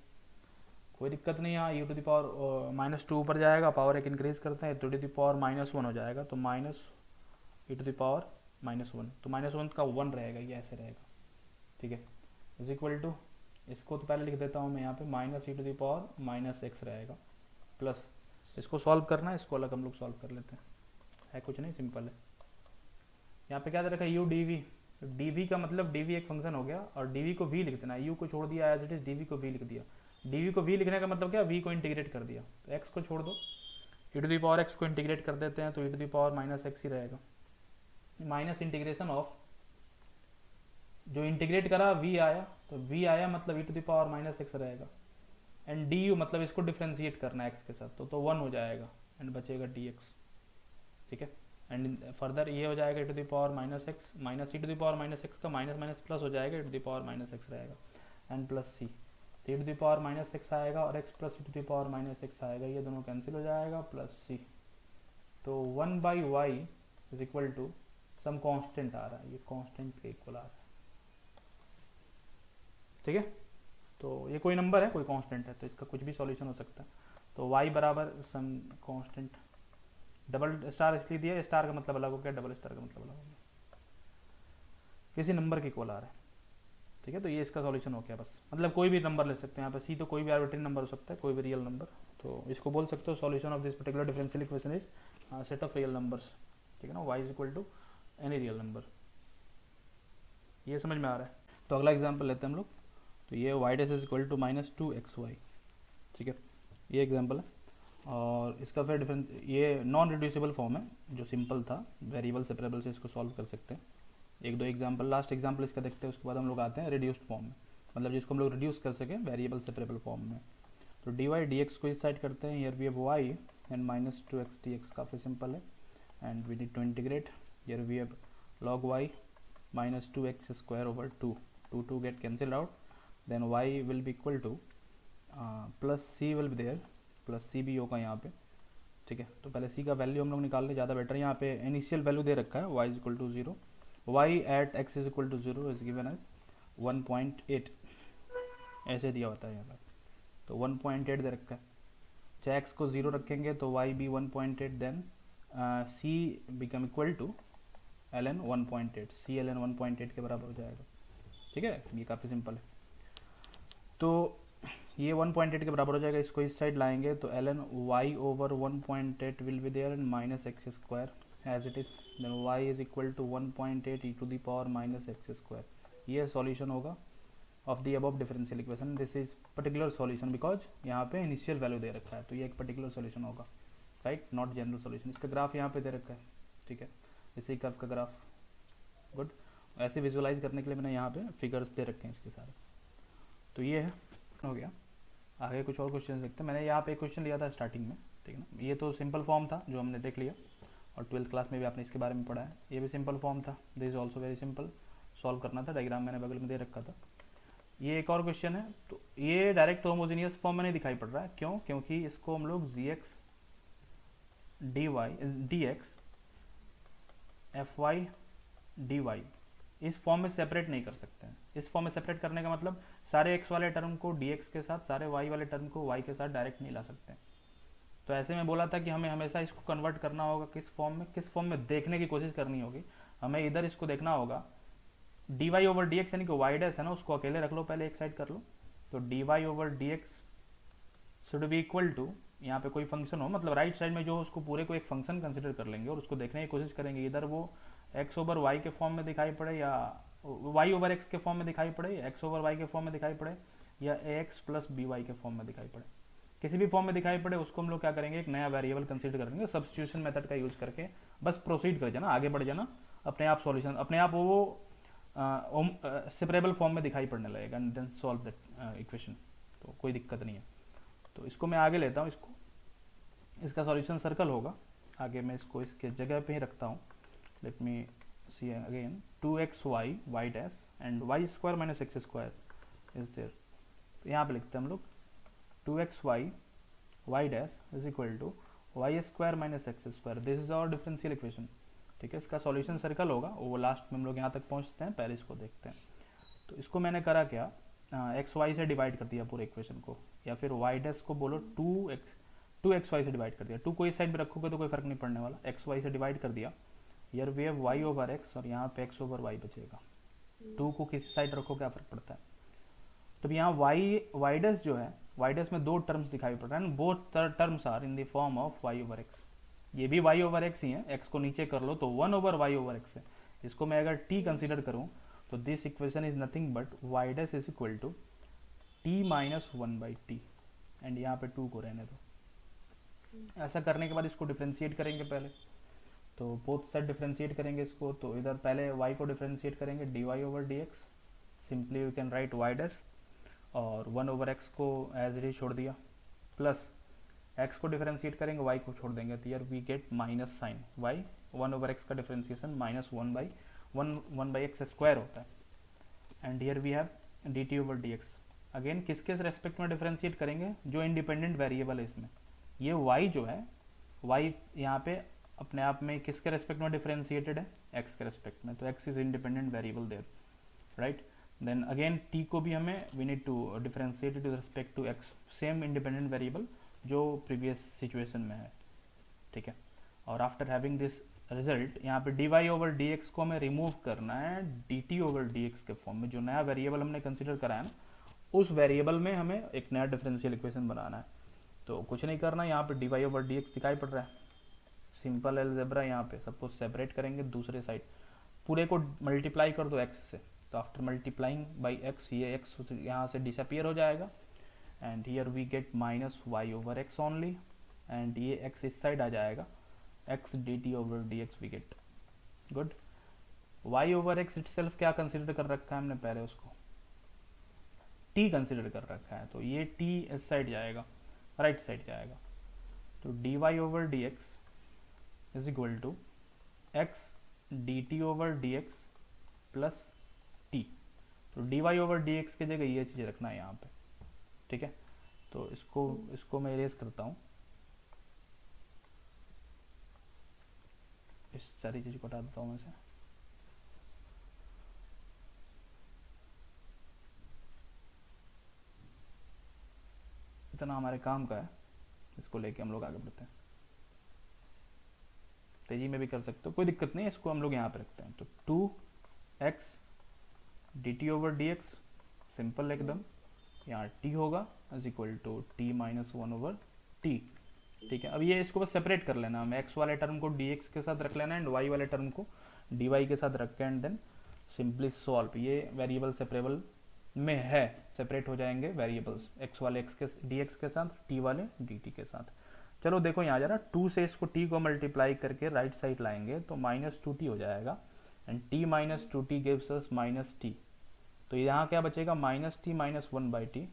कोई दिक्कत नहीं है। यहाँ e टू द पावर -2 ऊपर जाएगा, पावर एक इंक्रीज करते हैं, e टू द पावर -1 हो जाएगा। तो minus e to the power -1, तो -1 का 1 रहेगा, ये ऐसे रहेगा, ठीक है। इज इक्वल टू, इसको तो पहले लिख देता हूँ मैं यहाँ पे, minus e to the power -x रहेगा, प्लस इसको सॉल्व करना है, इसको अलग हम लोग सॉल्व कर लेते हैं, है कुछ नहीं, सिंपल है। यहाँ पे क्या दे रखा है, u dv। dv का मतलब dv एक फंक्शन हो गया, और dv को v लिख देना, u को छोड़ दिया एज इट इज, dv को v लिख दिया। dv को v लिखने का मतलब क्या, v को इंटीग्रेट कर दिया, तो x को छोड़ दो, e to the power x को इंटीग्रेट कर देते हैं, तो e to the power -x ही रहेगा। माइनस इंटीग्रेशन ऑफ, जो इंटीग्रेट करा v आया, तो v आया मतलब e to the power -x रहेगा। एंड du मतलब इसको डिफ्रेंशिएट करना है x के साथ, तो 1 हो जाएगा, एंड बचेगा dx, ठीक है। एंड फर्दर ये हो जाएगा e to the power -x, minus e to the power -x का माइनस माइनस प्लस हो जाएगा, e to the power -x रहेगा, एंड प्लस c, तो e to the power -x आएगा और x plus e to the power -x आएगा, ये दोनों कैंसिल हो जाएगा, प्लस c। तो 1/y is equal to some constant आ रहा है, ये कांस्टेंट के इक्वल आ रहा है, ठीक है। तो ये कोई नंबर है, कोई कांस्टेंट है, तो इसका कुछ भी सॉल्यूशन हो सकता है। तो y बराबर सम कांस्टेंट, डबल स्टार इसलिए दिया, स्टार का मतलब अलग हो गया, डबल स्टार का मतलब अलग हो गया, किसी नंबर की इक्वल आ रहा है, ठीक है। तो ये इसका सॉल्यूशन हो गया बस, मतलब कोई भी नंबर ले सकते हैं यहाँ पे, सी तो कोई भी आर्बिट्री नंबर हो सकता है, कोई भी रियल नंबर। तो इसको बोल सकते हो solution of this particular differential equation is set of real numbers, ठीक है ना, y is equal to any real number. ये समझ में आ रहा है। तो अगला एग्जाम्पल लेते हैं हम लोग। तो ये y dash is equal to -2xy, ठीक है, ये एग्जाम्पल है। और इसका फिर डिफरेंस, ये नॉन रिड्यूसिबल फॉर्म है, जो सिंपल था, वेरिएबल सेपरेबल से इसको सॉल्व कर सकते हैं। एक दो एग्जाम्पल, लास्ट एग्जाम्पल इसका देखते हैं, उसके बाद हम लोग आते हैं रिड्यूस्ड फॉर्म में, मतलब जिसको हम लोग रिड्यूस कर सकें वेरिएबल सेपरेबल फॉर्म में। तो dy dx को इस साइड करते हैं, here we have y and -2x dx, काफ़ी सिंपल है, and we need to integrate, here we have log y -2x square over 2, 2 get cancelled out, then y will be equal to plus c will be there, plus c भी होगा यहाँ पे, ठीक है। तो पहले c का वैल्यू हम लोग निकाल ले, ज़्यादा बेटर। यहाँ पे इनिशियल वैल्यू दे रखा है y is equal to 0, y at x is equal to 0 is given as 1.8, ऐसे दिया होता है यहाँ पर। तो 1.8 दे रखा है, चाहे x को 0 रखेंगे तो y भी 1.8, then c become equal to ln 1.8, c ln 1.8 के बराबर हो जाएगा, ठीक है। ये काफ़ी सिंपल है। तो ये 1.8 के बराबर हो जाएगा, इसको इस साइड लाएंगे तो ln y over 1.8 will be there and -x square as it is, then y is equal to 1.8 e to the power -x square. ये सॉल्यूशन होगा of the above differential equation. This is particular solution because यहाँ पे initial value दे रखा है, तो ये एक पर्टिकुलर सॉल्यूशन होगा, राइट, नॉट जनरल सॉल्यूशन। इसका ग्राफ यहाँ पे दे रखा है, ठीक है, इसी कर्व का ग्राफ, गुड। ऐसे विजुअलाइज करने के लिए मैंने यहाँ पे फिगर्स दे रखे हैं इसके सारे। तो ये है, हो गया। आगे कुछ और क्वेश्चन देखते हैं। मैंने यहाँ पे एक क्वेश्चन लिया था स्टार्टिंग में, ठीक है ना, ये तो सिंपल फॉर्म था जो हमने देख लिया, और 12th क्लास में भी आपने इसके बारे में पढ़ा है। ये भी सिंपल फॉर्म था, this is also very simple, solve करना था, डायग्राम मैंने बगल में दे रखा था। ये एक और क्वेश्चन है, तो ये डायरेक्ट होमोजीनियस फॉर्म में नहीं दिखाई पड़ रहा है, क्यों, क्योंकि इसको हम लोग gx dx fy dy इस फॉर्म में सेपरेट नहीं कर सकते हैं। इस फॉर्म में सेपरेट करने का मतलब सारे x वाले टर्म को dx के साथ, सारे y वाले टर्म को y के साथ डायरेक्ट नहीं ला सकते। तो ऐसे में बोला था कि हमें हमेशा इसको कन्वर्ट करना होगा किस फॉर्म में देखने की कोशिश करनी होगी। हमें इधर इसको देखना होगा dy ओवर dx, यानी कि y डैश है ना, उसको अकेले रख लो, पहले एक साइड कर लो। तो dy over dx should be equal to, यहाँ पे कोई फंक्शन हो, मतलब राइट साइड में जो उसको पूरे को एक फंक्शन कंसिडर कर लेंगे और उसको देखने की कोशिश करेंगे, इधर वो x ओवर y के फॉर्म में दिखाई पड़े या y ओवर x के फॉर्म में दिखाई पड़े, x ओवर y के फॉर्म में दिखाई पड़े, या ax प्लस by के फॉर्म में दिखाई पड़े। किसी भी फॉर्म में दिखाई पड़े उसको हम लोग क्या करेंगे, एक नया वेरिएबल कंसिडर करेंगे, सब्स्टिट्यूशन मेथड का यूज करके बस प्रोसीड कर जाना, आगे बढ़ जाना, अपने आप सॉल्यूशन, अपने आप वो सेपरेबल फॉर्म में दिखाई पड़ने लगेगा, and then solve that equation, तो कोई दिक्कत नहीं है। तो इसको मैं आगे लेता हूँ, इसका सॉल्यूशन सर्कल होगा। आगे मैं इसको इसके जगह पे ही रखता हूँ। Let me see again, 2xy y dash and y square minus x square is there. तो यहाँ पे लिखते हैं हम लोग 2xy y dash is equal to y square minus x square, this is our differential equation. ठीक है, इसका सॉल्यूशन सर्कल होगा, वो लास्ट में हम लोग यहाँ तक पहुँचते हैं, पहले इसको देखते हैं। तो इसको मैंने करा क्या, एक्स वाई से डिवाइड कर दिया पूरे इक्वेशन को, या फिर वाई डैश को बोलो 2xy से डिवाइड कर दिया। 2 को इस साइड में रखोगे तो कोई फर्क नहीं पड़ने वाला, एक्स वाई से डिवाइड कर दिया। यार we have y over x और यहाँ पे x ओवर y बचेगा। 2 को किसी साइड रखो क्या फर्क पड़ता है। तो यहाँ y डैश जो है, y डैश में 2 टर्म्स दिखाई पड़ रहा है, both terms are in the form of y over x। ये भी y ओवर x ही है, x को नीचे कर लो तो 1 ओवर y ओवर x है। इसको मैं अगर t कंसीडर करूँ तो this equation is nothing but y dash is equal to t minus 1/t, एंड यहाँ पे 2 को रहने दो। ऐसा करने के बाद इसको डिफ्रेंशिएट करेंगे पहले, तो बोथ साइड डिफ्रेंशिएट करेंगे इसको। तो इधर पहले y को डिफ्रेंशिएट करेंगे dy over dx, simply we can write y dash, और 1 ओवर x को एज इट इज छोड़ दिया, प्लस x को डिफरेंशिएट करेंगे y को छोड़ देंगे, तो यार we get minus sign y, 1 over x का differentiation minus 1 by x square होता है, and here we have dt over dx। Again किसके रेस्पेक्ट में डिफरेंशिएट करेंगे, जो इंडिपेंडेंट वेरिएबल है इसमें, ये y जो है, y यहाँ पे अपने आप में किसके रेस्पेक्ट में डिफरेंशिएटेड है, x के रेस्पेक्ट में, तो x is independent variable there, right. Then again t को भी हमें we need to differentiate with respect to x, same independent variable जो प्रीवियस सिचुएशन में है। ठीक है, और आफ्टर हैविंग दिस रिजल्ट, यहाँ पे dy ओवर dx को हमें रिमूव करना है dt ओवर dx के फॉर्म में। जो नया वेरिएबल हमने कंसिडर करा है ना, उस वेरिएबल में हमें एक नया डिफरेंशियल इक्वेशन बनाना है। तो कुछ नहीं करना, यहाँ पे dy ओवर dx दिखाई पड़ रहा है, सिंपल अलजेब्रा। यहाँ पे सबको सेपरेट करेंगे, दूसरे साइड पूरे को मल्टीप्लाई कर दो x से, तो आफ्टर मल्टीप्लाइंग बाई x ये x यहाँ से डिसअपियर हो जाएगा, and here we get minus y over x only, and ये x इस साइड आ जाएगा, x dt over dx we get good। y over x itself क्या कंसिडर कर रखा है हमने पहले, उसको t कंसिडर कर रखा है, तो ये t इस साइड जाएगा, राइट साइड जाएगा। तो dy over dx is equal to x dt over dx plus t। तो dy over dx की जगह ये चीज़ रखना है यहाँ पे। ठीक है, तो इसको मैं इरेज करता हूँ, इस सारी चीज को हटा देता हूँ मैं से। इतना हमारे काम का है, इसको लेके हम लोग आगे बढ़ते हैं। तेजी में भी कर सकते हो, कोई दिक्कत नहीं है, इसको हम लोग यहाँ पे रखते हैं। तो 2x dt over dx simple एकदम, यहाँ t होगा is equal to t minus 1 over t। ठीक है, अब ये इसको बस सेपरेट कर लेना, हमें x वाले टर्म को dx के साथ रख लेना एंड y वाले टर्म को dy के साथ रख के, एंड देन सिंपली सॉल्व। ये वेरिएबल सेपरेबल में है, सेपरेट हो जाएंगे वेरिएबल्स, x वाले x के dx के साथ, t वाले dt के साथ। चलो देखो यहाँ जरा, 2 से इसको t को मल्टीप्लाई करके राइट साइड लाएंगे तो माइनस 2t हो जाएगा, and t minus 2t gives us minus t। तो यहाँ क्या बचेगा, माइनस t माइनस 1/t।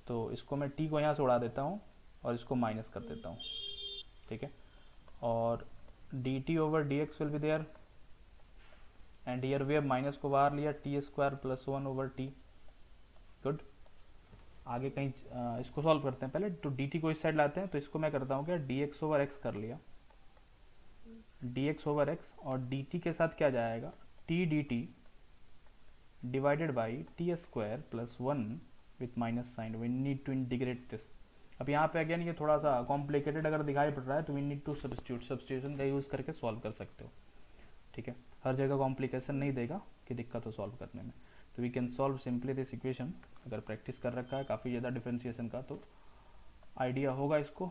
तो इसको मैं t को यहाँ से उड़ा देता हूँ और इसको माइनस कर देता हूँ। ठीक है, और dt over dx will be there, and here we have minus को बाहर लिया, t square plus 1 over t। Good, आगे कहीं इसको सॉल्व करते हैं पहले। तो dt को इस साइड लाते हैं, तो इसको मैं करता हूँ क्या, dx ओवर x कर लिया, dx ओवर x, और dt के साथ क्या जाएगा, t dt divided by t square plus 1 with minus sign. We need to integrate this. अब यहाँ पे अगेन ये थोड़ा सा कॉम्प्लिकेटेड अगर दिखाई पड़ रहा है तो वी नीड टू सब्स्टिट्यूशन का यूज़ करके सॉल्व कर सकते हो। ठीक है, हर जगह कॉम्प्लिकेशन नहीं देगा कि दिक्कत हो सॉल्व करने में। तो we can solve simply this equation. अगर प्रैक्टिस कर रखा है काफ़ी ज़्यादा डिफ्रेंशिएशन का तो आइडिया होगा इसको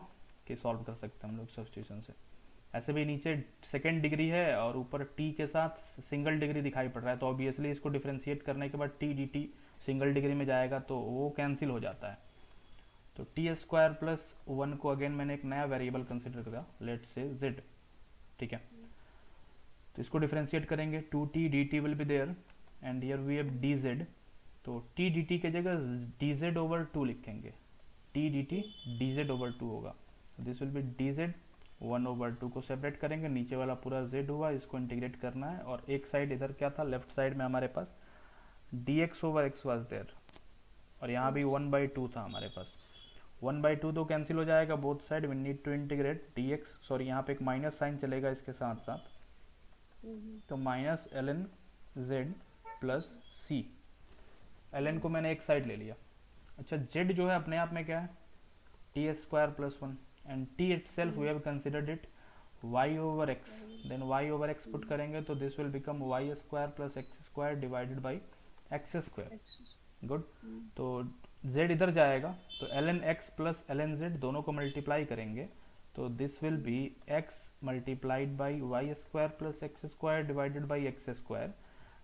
कि सॉल्व कर सकते हैं हम लोग सब्स्टिट्यूशन से। ऐसे भी नीचे सेकेंड डिग्री है और ऊपर टी के साथ सिंगल डिग्री दिखाई पड़ रहा है, तो ऑब्वियसली इसको डिफ्रेंशिएट करने के बाद T D T single degree में जाएगा तो वो कैंसिल हो जाता है। तो टी स्क्वायर प्लस 1 को अगेन मैंने एक नया वेरिएबल कंसिडर करा, लेट से z। ठीक है, तो इसको डिफ्रेंशिएट करेंगे, 2t dt will be there, and here we have dz तो टी डी टी की जगह डी जेड ओवर टू लिखेंगे, T D T D Z over two होगा। This will be D Z, 1/2 को सेपरेट करेंगे, नीचे वाला पूरा z हुआ, इसको इंटीग्रेट करना है। और एक साइड इधर क्या था, लेफ्ट साइड में हमारे पास dx over x was there, और यहाँ भी 1/2 था हमारे पास। 1/2 तो कैंसिल हो जाएगा both side, we need to integrate dx, sorry यहाँ पे एक माइनस साइन चलेगा इसके साथ साथ, तो minus ln z plus c, ln को मैंने एक साइड ले लिया। अच्छा, z जो है अपने आप में क्या है, T square plus 1, and t itself we have considered it y over x, then y over x put करेंगे तो this will become y square plus x square divided by x square. Good, तो z इधर जाएगा तो ln x plus ln z दोनों को multiply करेंगे तो this will be x multiplied by y square plus x square divided by x square,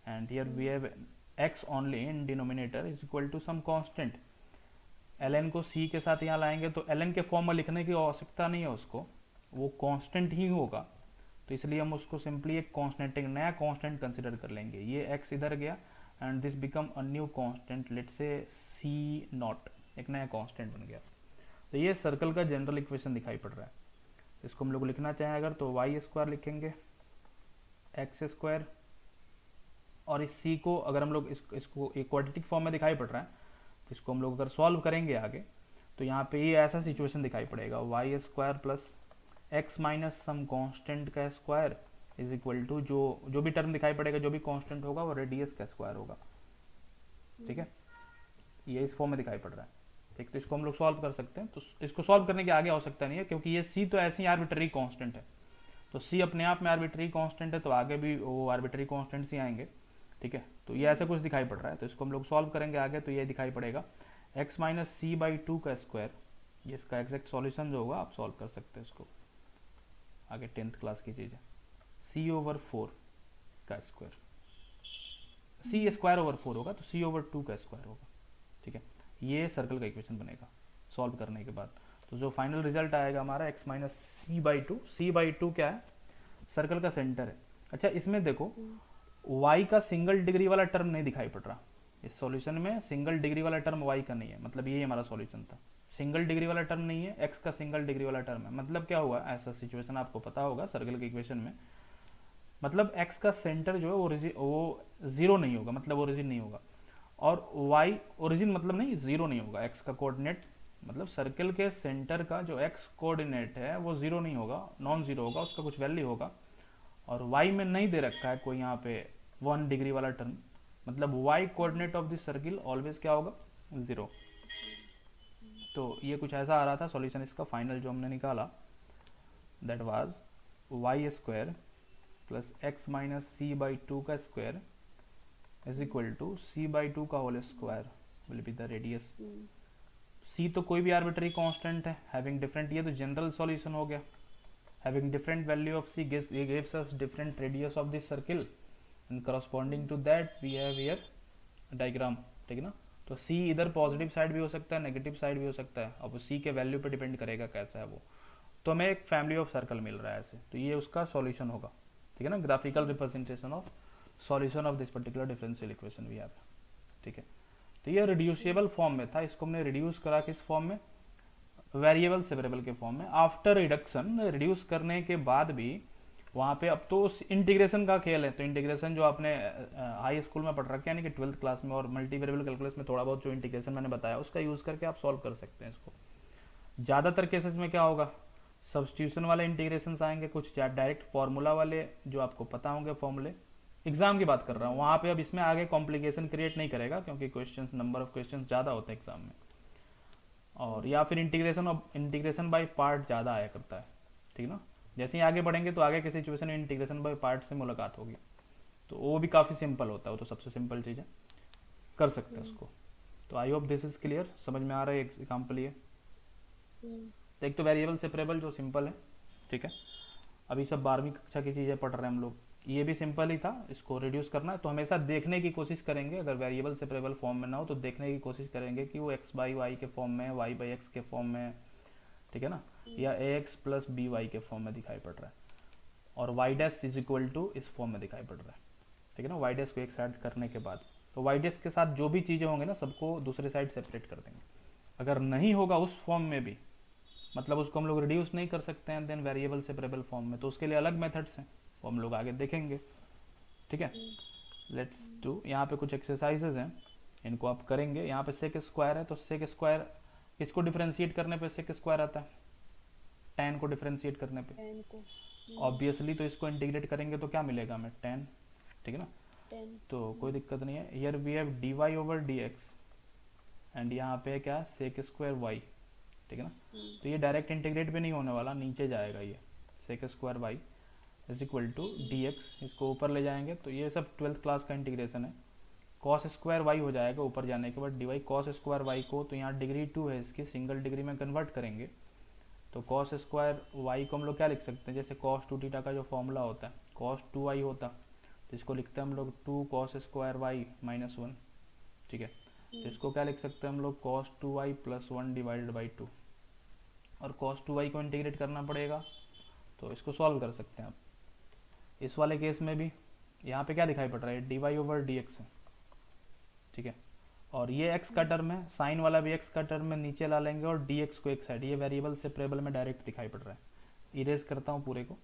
and here we have x only in denominator is equal to some constant. ln को c के साथ यहाँ लाएंगे तो ln के form में लिखने की आवश्यकता नहीं है उसको, वो कांस्टेंट ही होगा, तो इसलिए हम उसको सिंपली एक कांस्टेंट, एक नया कांस्टेंट कंसिडर कर लेंगे। ये x इधर गया and this become a new constant, let's say c not, एक नया कांस्टेंट बन गया। तो ये सर्कल का जनरल इक्वेशन दिखाई पड़ रहा है। इसको हम लोग लिखना चाहें अगर तो वाई स्क्वायर लिखेंगे, एक्स स्क्वायर, और इस c को अगर हम लोग इसको एक क्वाड्रेटिक फॉर्म में दिखाई पड़ रहा है तो इसको हम लोग अगर सॉल्व करेंगे आगे तो यहाँ पे ये ऐसा सिचुएशन दिखाई पड़ेगा, y square plus x minus some constant का स्क्वायर इज इक्वल टू जो भी टर्म दिखाई पड़ेगा, जो भी कांस्टेंट होगा वो रेडियस का स्क्वायर होगा। ठीक है, ये इस फॉर्म में दिखाई पड़ रहा है। ठीक, तो इसको हम लोग सॉल्व कर सकते हैं। तो इसको सॉल्व करने के आगे आवश्यकता नहीं है क्योंकि ये c तो ऐसे ही आर्बिट्ररी कांस्टेंट है, तो c अपने आप में आर्बिट्ररी कांस्टेंट है तो आगे भी वो आर्बिट्ररी कांस्टेंट्स ही आएंगे। ठीक है, तो ये ऐसा कुछ दिखाई पड़ रहा है, तो इसको हम लोग सॉल्व करेंगे आगे तो ये दिखाई पड़ेगा x minus C by two का स्क्वायर, ये इसका एग्जैक्ट सॉल्यूशन जो होगा आप सॉल्व कर सकते हैं इसको, आगे 10th क्लास की चीज़ है। c ओवर 4 का स्क्वायर, c स्क्वायर ओवर 4 होगा तो c ओवर 2 का स्क्वायर होगा। ठीक है, ये सर्कल का इक्वेशन बनेगा सॉल्व करने के बाद। तो जो फाइनल रिजल्ट आएगा हमारा x minus C by two, C by two क्या है, सर्कल का सेंटर है। अच्छा, इसमें देखो y का सिंगल डिग्री वाला टर्म नहीं दिखाई पड़ रहा, इस सॉल्यूशन में सिंगल डिग्री वाला टर्म y का नहीं है, मतलब ये हमारा सॉल्यूशन था। सिंगल डिग्री वाला टर्म नहीं है, x का सिंगल डिग्री वाला टर्म है, मतलब क्या हुआ, ऐसा सिचुएशन आपको पता होगा सर्कल के इक्वेशन में, मतलब x का सेंटर जो है वो जीरो नहीं होगा, मतलब ओरिजिन नहीं होगा, और y ओरिजिन मतलब नहीं जीरो नहीं होगा, x का कोऑर्डिनेट मतलब सर्कल के सेंटर का जो x कोऑर्डिनेट है वो जीरो नहीं होगा, नॉन जीरो होगा, उसका कुछ वैल्यू होगा, और y में नहीं दे रखा है कोई यहाँ पे 1 डिग्री वाला टर्म, मतलब y coordinate of this circle always क्या होगा, जीरो। तो ये कुछ ऐसा आ रहा था सॉल्यूशन इसका फाइनल जो हमने निकाला, that was y square plus x minus C by two का square is equal to C by two का whole square will be the radius. c तो कोई भी आर्बिट्ररी कांस्टेंट है, हैविंग डिफरेंट, ये तो जनरल सॉल्यूशन हो गया, having different value of c gives us different radius of this circle and corresponding to that we have here diagram। ठीक है ना, तो c इधर पॉजिटिव साइड भी हो सकता है, नेगेटिव साइड भी हो सकता है, अब c के वैल्यू पे डिपेंड करेगा कैसा है वो। तो हमें एक फैमिली ऑफ सर्कल मिल रहा है ऐसे, तो ये उसका सॉल्यूशन होगा। ठीक है ना, graphical representation of solution of this particular differential equation we have. ठीक है, तो ये रिड्यूसिबल फॉर्म में था, इसको हमने रिड्यूस करा किस फॉर्म में, वेरिएबल सेपरेबल के फॉर्म में। आफ्टर रिडक्शन, रिड्यूस करने के बाद भी वहाँ पे अब तो इंटीग्रेशन का खेल है, तो इंटीग्रेशन जो आपने हाई स्कूल में पढ़ रखा है यानी कि 12th क्लास में, और मल्टी वेरिएबल कैलकुलस में थोड़ा बहुत जो इंटीग्रेशन मैंने बताया उसका यूज करके आप सॉल्व कर सकते हैं इसको। ज़्यादातर केसेस में क्या होगा, सब्सटीट्यूशन वाले इंटीग्रेशन आएंगे, कुछ डायरेक्ट फॉर्मूला वाले जो आपको पता होंगे फॉर्मूले, एग्जाम की बात कर रहा हूँ, वहाँ पे अब इसमें आगे कॉम्प्लिकेशन क्रिएट नहीं करेगा क्योंकि क्वेश्चंस, नंबर ऑफ क्वेश्चंस ज़्यादा होते हैं एग्जाम में, और या फिर इंटीग्रेशन बाय पार्ट ज़्यादा आया करता है। ठीक ना, जैसे ही आगे बढ़ेंगे तो आगे के सिचुएशन में इंटीग्रेशन बाय पार्ट से मुलाकात होगी, तो वो भी काफ़ी सिंपल होता है, वो तो सबसे सिंपल चीज़ है, कर सकते हैं उसको। तो I hope this is clear, समझ में आ रहा है एग्जाम्पल ये। तो एक तो वेरिएबल सेपरेबल जो सिंपल है, ठीक है, अभी सब 12वीं कक्षा की चीज़ें पढ़ रहे हैं हम लोग, ये भी सिंपल ही था, इसको रिड्यूस करना है तो हमेशा देखने की कोशिश करेंगे, अगर वेरिएबल सेपरेबल फॉर्म में ना हो तो देखने की कोशिश करेंगे कि वो x बाई वाई के फॉर्म में है, y बाई एक्स के फॉर्म में है, ठीक है ना, या ax प्लस बी वाई के फॉर्म में दिखाई पड़ रहा है, और y dash is equal to इस फॉर्म में दिखाई पड़ रहा है। ठीक है ना, y डैश को एक साइड करने के बाद तो वाई डैश के साथ जो भी चीज़ें होंगे ना सबको दूसरे साइड सेपरेट कर देंगे। अगर नहीं होगा उस फॉर्म में भी, मतलब उसको हम लोग रिड्यूस नहीं कर सकते हैं देन वेरिएबल सेपरेबल फॉर्म में, तो उसके लिए अलग मेथड्स हैं, वो हम लोग आगे देखेंगे। ठीक है, लेट्स डू। यहाँ पे कुछ एक्सरसाइजेज हैं, इनको आप करेंगे। यहाँ पे सेक स्क्वायर है, तो सेक स्क्वायर किसको डिफ्रेंशिएट करने पे सेक स्क्वायर आता है? टेन को डिफ्रेंशिएट करने पे टेन को। ऑब्वियसली, तो इसको इंटीग्रेट करेंगे तो क्या मिलेगा हमें? टेन। ठीक है ना, 10। तो कोई दिक्कत नहीं है। Here we have d y over d x and यहाँ पे क्या सेक स्क्वायर वाई। ठीक है ना, तो ये डायरेक्ट इंटीग्रेट भी नहीं होने वाला, नीचे जाएगा ये sec square y is equal to d x, इसको ऊपर ले जाएंगे तो ये सब 12th क्लास का इंटीग्रेशन है। कॉस स्क्वायर वाई हो जाएगा ऊपर जाने के बाद d y cos square y को, तो यहाँ डिग्री 2 है इसकी, सिंगल डिग्री में कन्वर्ट करेंगे तो कॉस स्क्वायर वाई को हम लोग क्या लिख सकते हैं? जैसे कॉस 2 थीटा का जो फॉर्मूला होता है कॉस 2 वाई होता, तो इसको लिखते हैं हम लोग 2 कॉस स्क्वायर वाई माइनस 1। ठीक है, तो इसको क्या लिख सकते हैं हम लोग? Cos 2 y plus 1 divided by 2, और कॉस 2 वाई को इंटीग्रेट करना पड़ेगा तो इसको सॉल्व कर सकते हैं आप। इस वाले केस में भी यहाँ पे क्या दिखाई पड़ रहा है? D y over d x है। ठीक है, और ये एक्स का टर्म है, साइन वाला भी एक्स का टर्म में नीचे ला लेंगे और डी एक्स को एक साइड, ये वेरिएबल सेपरेबल में डायरेक्ट दिखाई पड़ रहा है। इरेज करता हूँ पूरे को,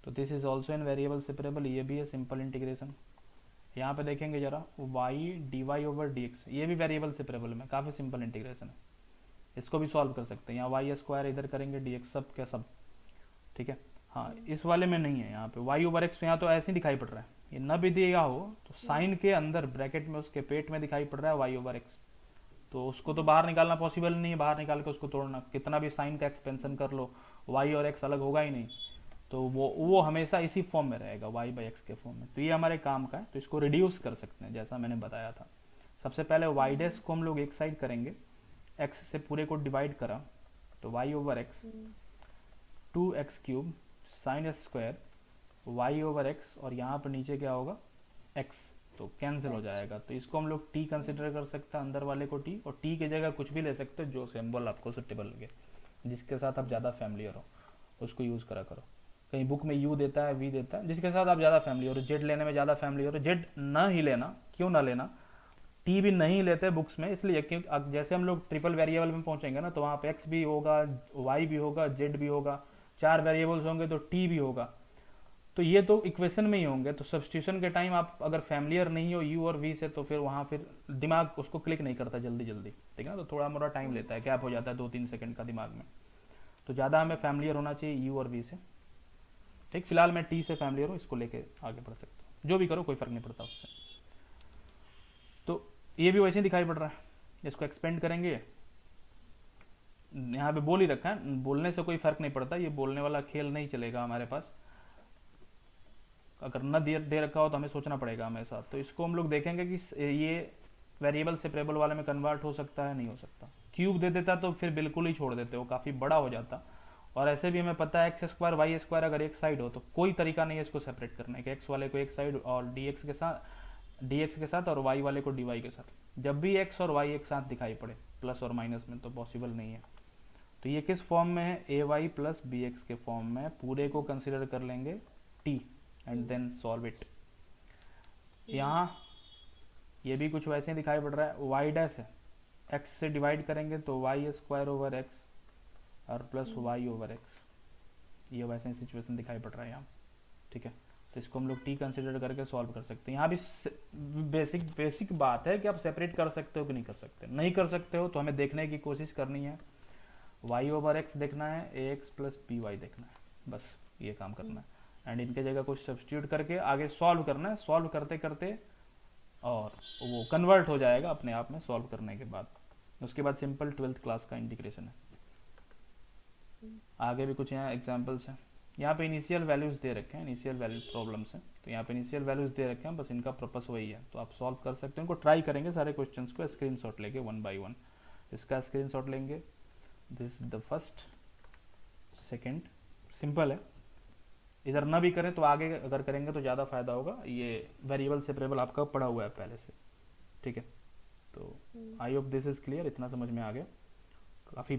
तो this is also in variable separable, ये भी है सिंपल इंटीग्रेशन। यहाँ पे देखेंगे जरा, y d y over d x, ये भी वेरिएबल सेपरेबल में, काफ़ी सिंपल इंटीग्रेशन है, इसको भी सॉल्व कर सकते हैं। यहाँ वाई स्क्वायर इधर करेंगे डी एक्स सब क्या सब। ठीक है, हाँ इस वाले में नहीं है, यहाँ पे वाई ओवर एक्स यहाँ तो ऐसे ही दिखाई पड़ रहा है, ये न भी दिया हो तो साइन के अंदर ब्रैकेट में उसके पेट में दिखाई पड़ रहा है वाई ओवर एक्स, तो उसको तो बाहर निकालना पॉसिबल नहीं है, बाहर निकाल के उसको तोड़ना, कितना भी साइन का एक्सपेंशन कर लो वाई और एक्स अलग होगा ही नहीं, तो वो हमेशा इसी फॉर्म में रहेगा वाई बाई एक्स के फॉर्म में। तो ये हमारे काम का है, तो इसको रिड्यूस कर सकते हैं जैसा मैंने बताया था। सबसे पहले वाई डैश को हम लोग एक साइड करेंगे, एक्स से पूरे को डिवाइड करा तो y over x 2x cube sine square y over x, और यहाँ पर नीचे क्या होगा? x, तो कैंसिल हो जाएगा। तो इसको हम लोग t कंसिडर कर सकते हैं, अंदर वाले को t, और t की जगह कुछ भी ले सकते हैं जो सिंबल आपको सुटेबल लगे, जिसके साथ आप ज़्यादा फैमिलियर हो उसको यूज़ करा करो। कहीं बुक में u देता है, v देता है, जिसके साथ आप ज़्यादा फैमिलियर हो। जेड लेने में ज़्यादा फैमिलियर हो, जेड ना ही लेना, क्यों ना लेना, टी भी नहीं लेते बुक्स में, इसलिए क्योंकि जैसे हम लोग ट्रिपल वेरिएबल में पहुंचेंगे ना तो वहाँ पे एक्स भी होगा, वाई भी होगा, जेड भी होगा, 4 वेरिएबल्स होंगे तो टी भी होगा, तो ये तो इक्वेशन में ही होंगे। तो सब्स्टिट्यूशन के टाइम आप अगर फैमिलियर नहीं हो यू और वी से, तो फिर वहाँ फिर दिमाग उसको क्लिक नहीं करता जल्दी जल्दी, ठीक है ना, तो थोड़ा मोड़ा टाइम लेता है, गैप हो जाता है 2-3 सेकंड का दिमाग में, तो ज़्यादा हमें फैमिलियर होना चाहिए यू और वी से। ठीक, फिलहाल मैं टी से फैमिलियर हूँ, इसको लेके आगे बढ़ सकता हूँ, जो भी करो कोई फर्क नहीं पड़ता उससे। तो ये भी वैसे ही दिखाई पड़ रहा है, इसको एक्सपेंड करेंगे, यहाँ पे बोल ही रखा है, बोलने से कोई फर्क नहीं पड़ता, ये बोलने वाला खेल नहीं चलेगा हमारे पास, अगर न दे रखा हो तो हमें सोचना पड़ेगा हमेशा। तो इसको हम लोग देखेंगे कि ये वेरिएबल सेपरेबल वाले में कन्वर्ट हो सकता है नहीं हो सकता। क्यूब दे देता तो फिर बिल्कुल ही छोड़ देते, वो काफ़ी बड़ा हो जाता, और ऐसे भी हमें पता है एक्स स्क्वायर वाई स्क्वायर अगर एक साइड हो तो कोई तरीका नहीं है इसको सेपरेट करने के, एक्स वाले को एक साइड और डी एक्स के साथ और वाई वाले को डी वाई के साथ। जब भी एक्स और वाई एक साथ दिखाई पड़े प्लस और माइनस में तो पॉसिबल नहीं है। तो ये किस फॉर्म में है? A y plus b x के फॉर्म में, पूरे को कंसिडर कर लेंगे t and then solve it. यहाँ ये भी कुछ वैसे ही दिखाई पड़ रहा है, वाई डैश है, एक्स से डिवाइड करेंगे तो वाई स्क्वायर ओवर एक्स और प्लस वाई ओवर एक्स, ये वैसे ही सिचुएशन दिखाई पड़ रहा है यहाँ। ठीक है, तो इसको हम लोग टी कंसिडर करके सॉल्व कर सकते हैं। यहाँ भी बेसिक बात है कि आप सेपरेट कर सकते हो कि नहीं कर सकते। नहीं कर सकते हो तो हमें देखने की कोशिश करनी है, वाई ओवर एक्स देखना है, ए एक्स प्लस बी वाई देखना है, बस ये काम करना है। एंड इनके जगह कुछ सब्स्टिट्यूट करके आगे सॉल्व करना है, सॉल्व करते करते और वो कन्वर्ट हो जाएगा अपने आप में सॉल्व करने के बाद। उसके बाद सिंपल 12th क्लास का इंटीग्रेशन है। आगे भी कुछ यहाँ एग्जाम्पल्स हैं, यहाँ पे इनिशियल वैल्यूज दे रखे हैं, इनिशियल वैल्यू प्रॉब्लम्स हैं, तो यहाँ पे इनिशियल वैल्यूज दे रखे हैं, बस इनका पर्पस वही है, तो आप सॉल्व कर सकते हैं। इनको ट्राई करेंगे सारे क्वेश्चंस को स्क्रीनशॉट लेके 1 by 1, इसका स्क्रीनशॉट लेंगे। This the first, second, simple है, इधर ना भी करें तो आगे अगर करेंगे तो ज़्यादा फायदा होगा। ये वेरिएबल सेपरेबल आपका पढ़ा हुआ है पहले से, ठीक है। तो I hope this is clear, इतना समझ में आ गया। काफ़ी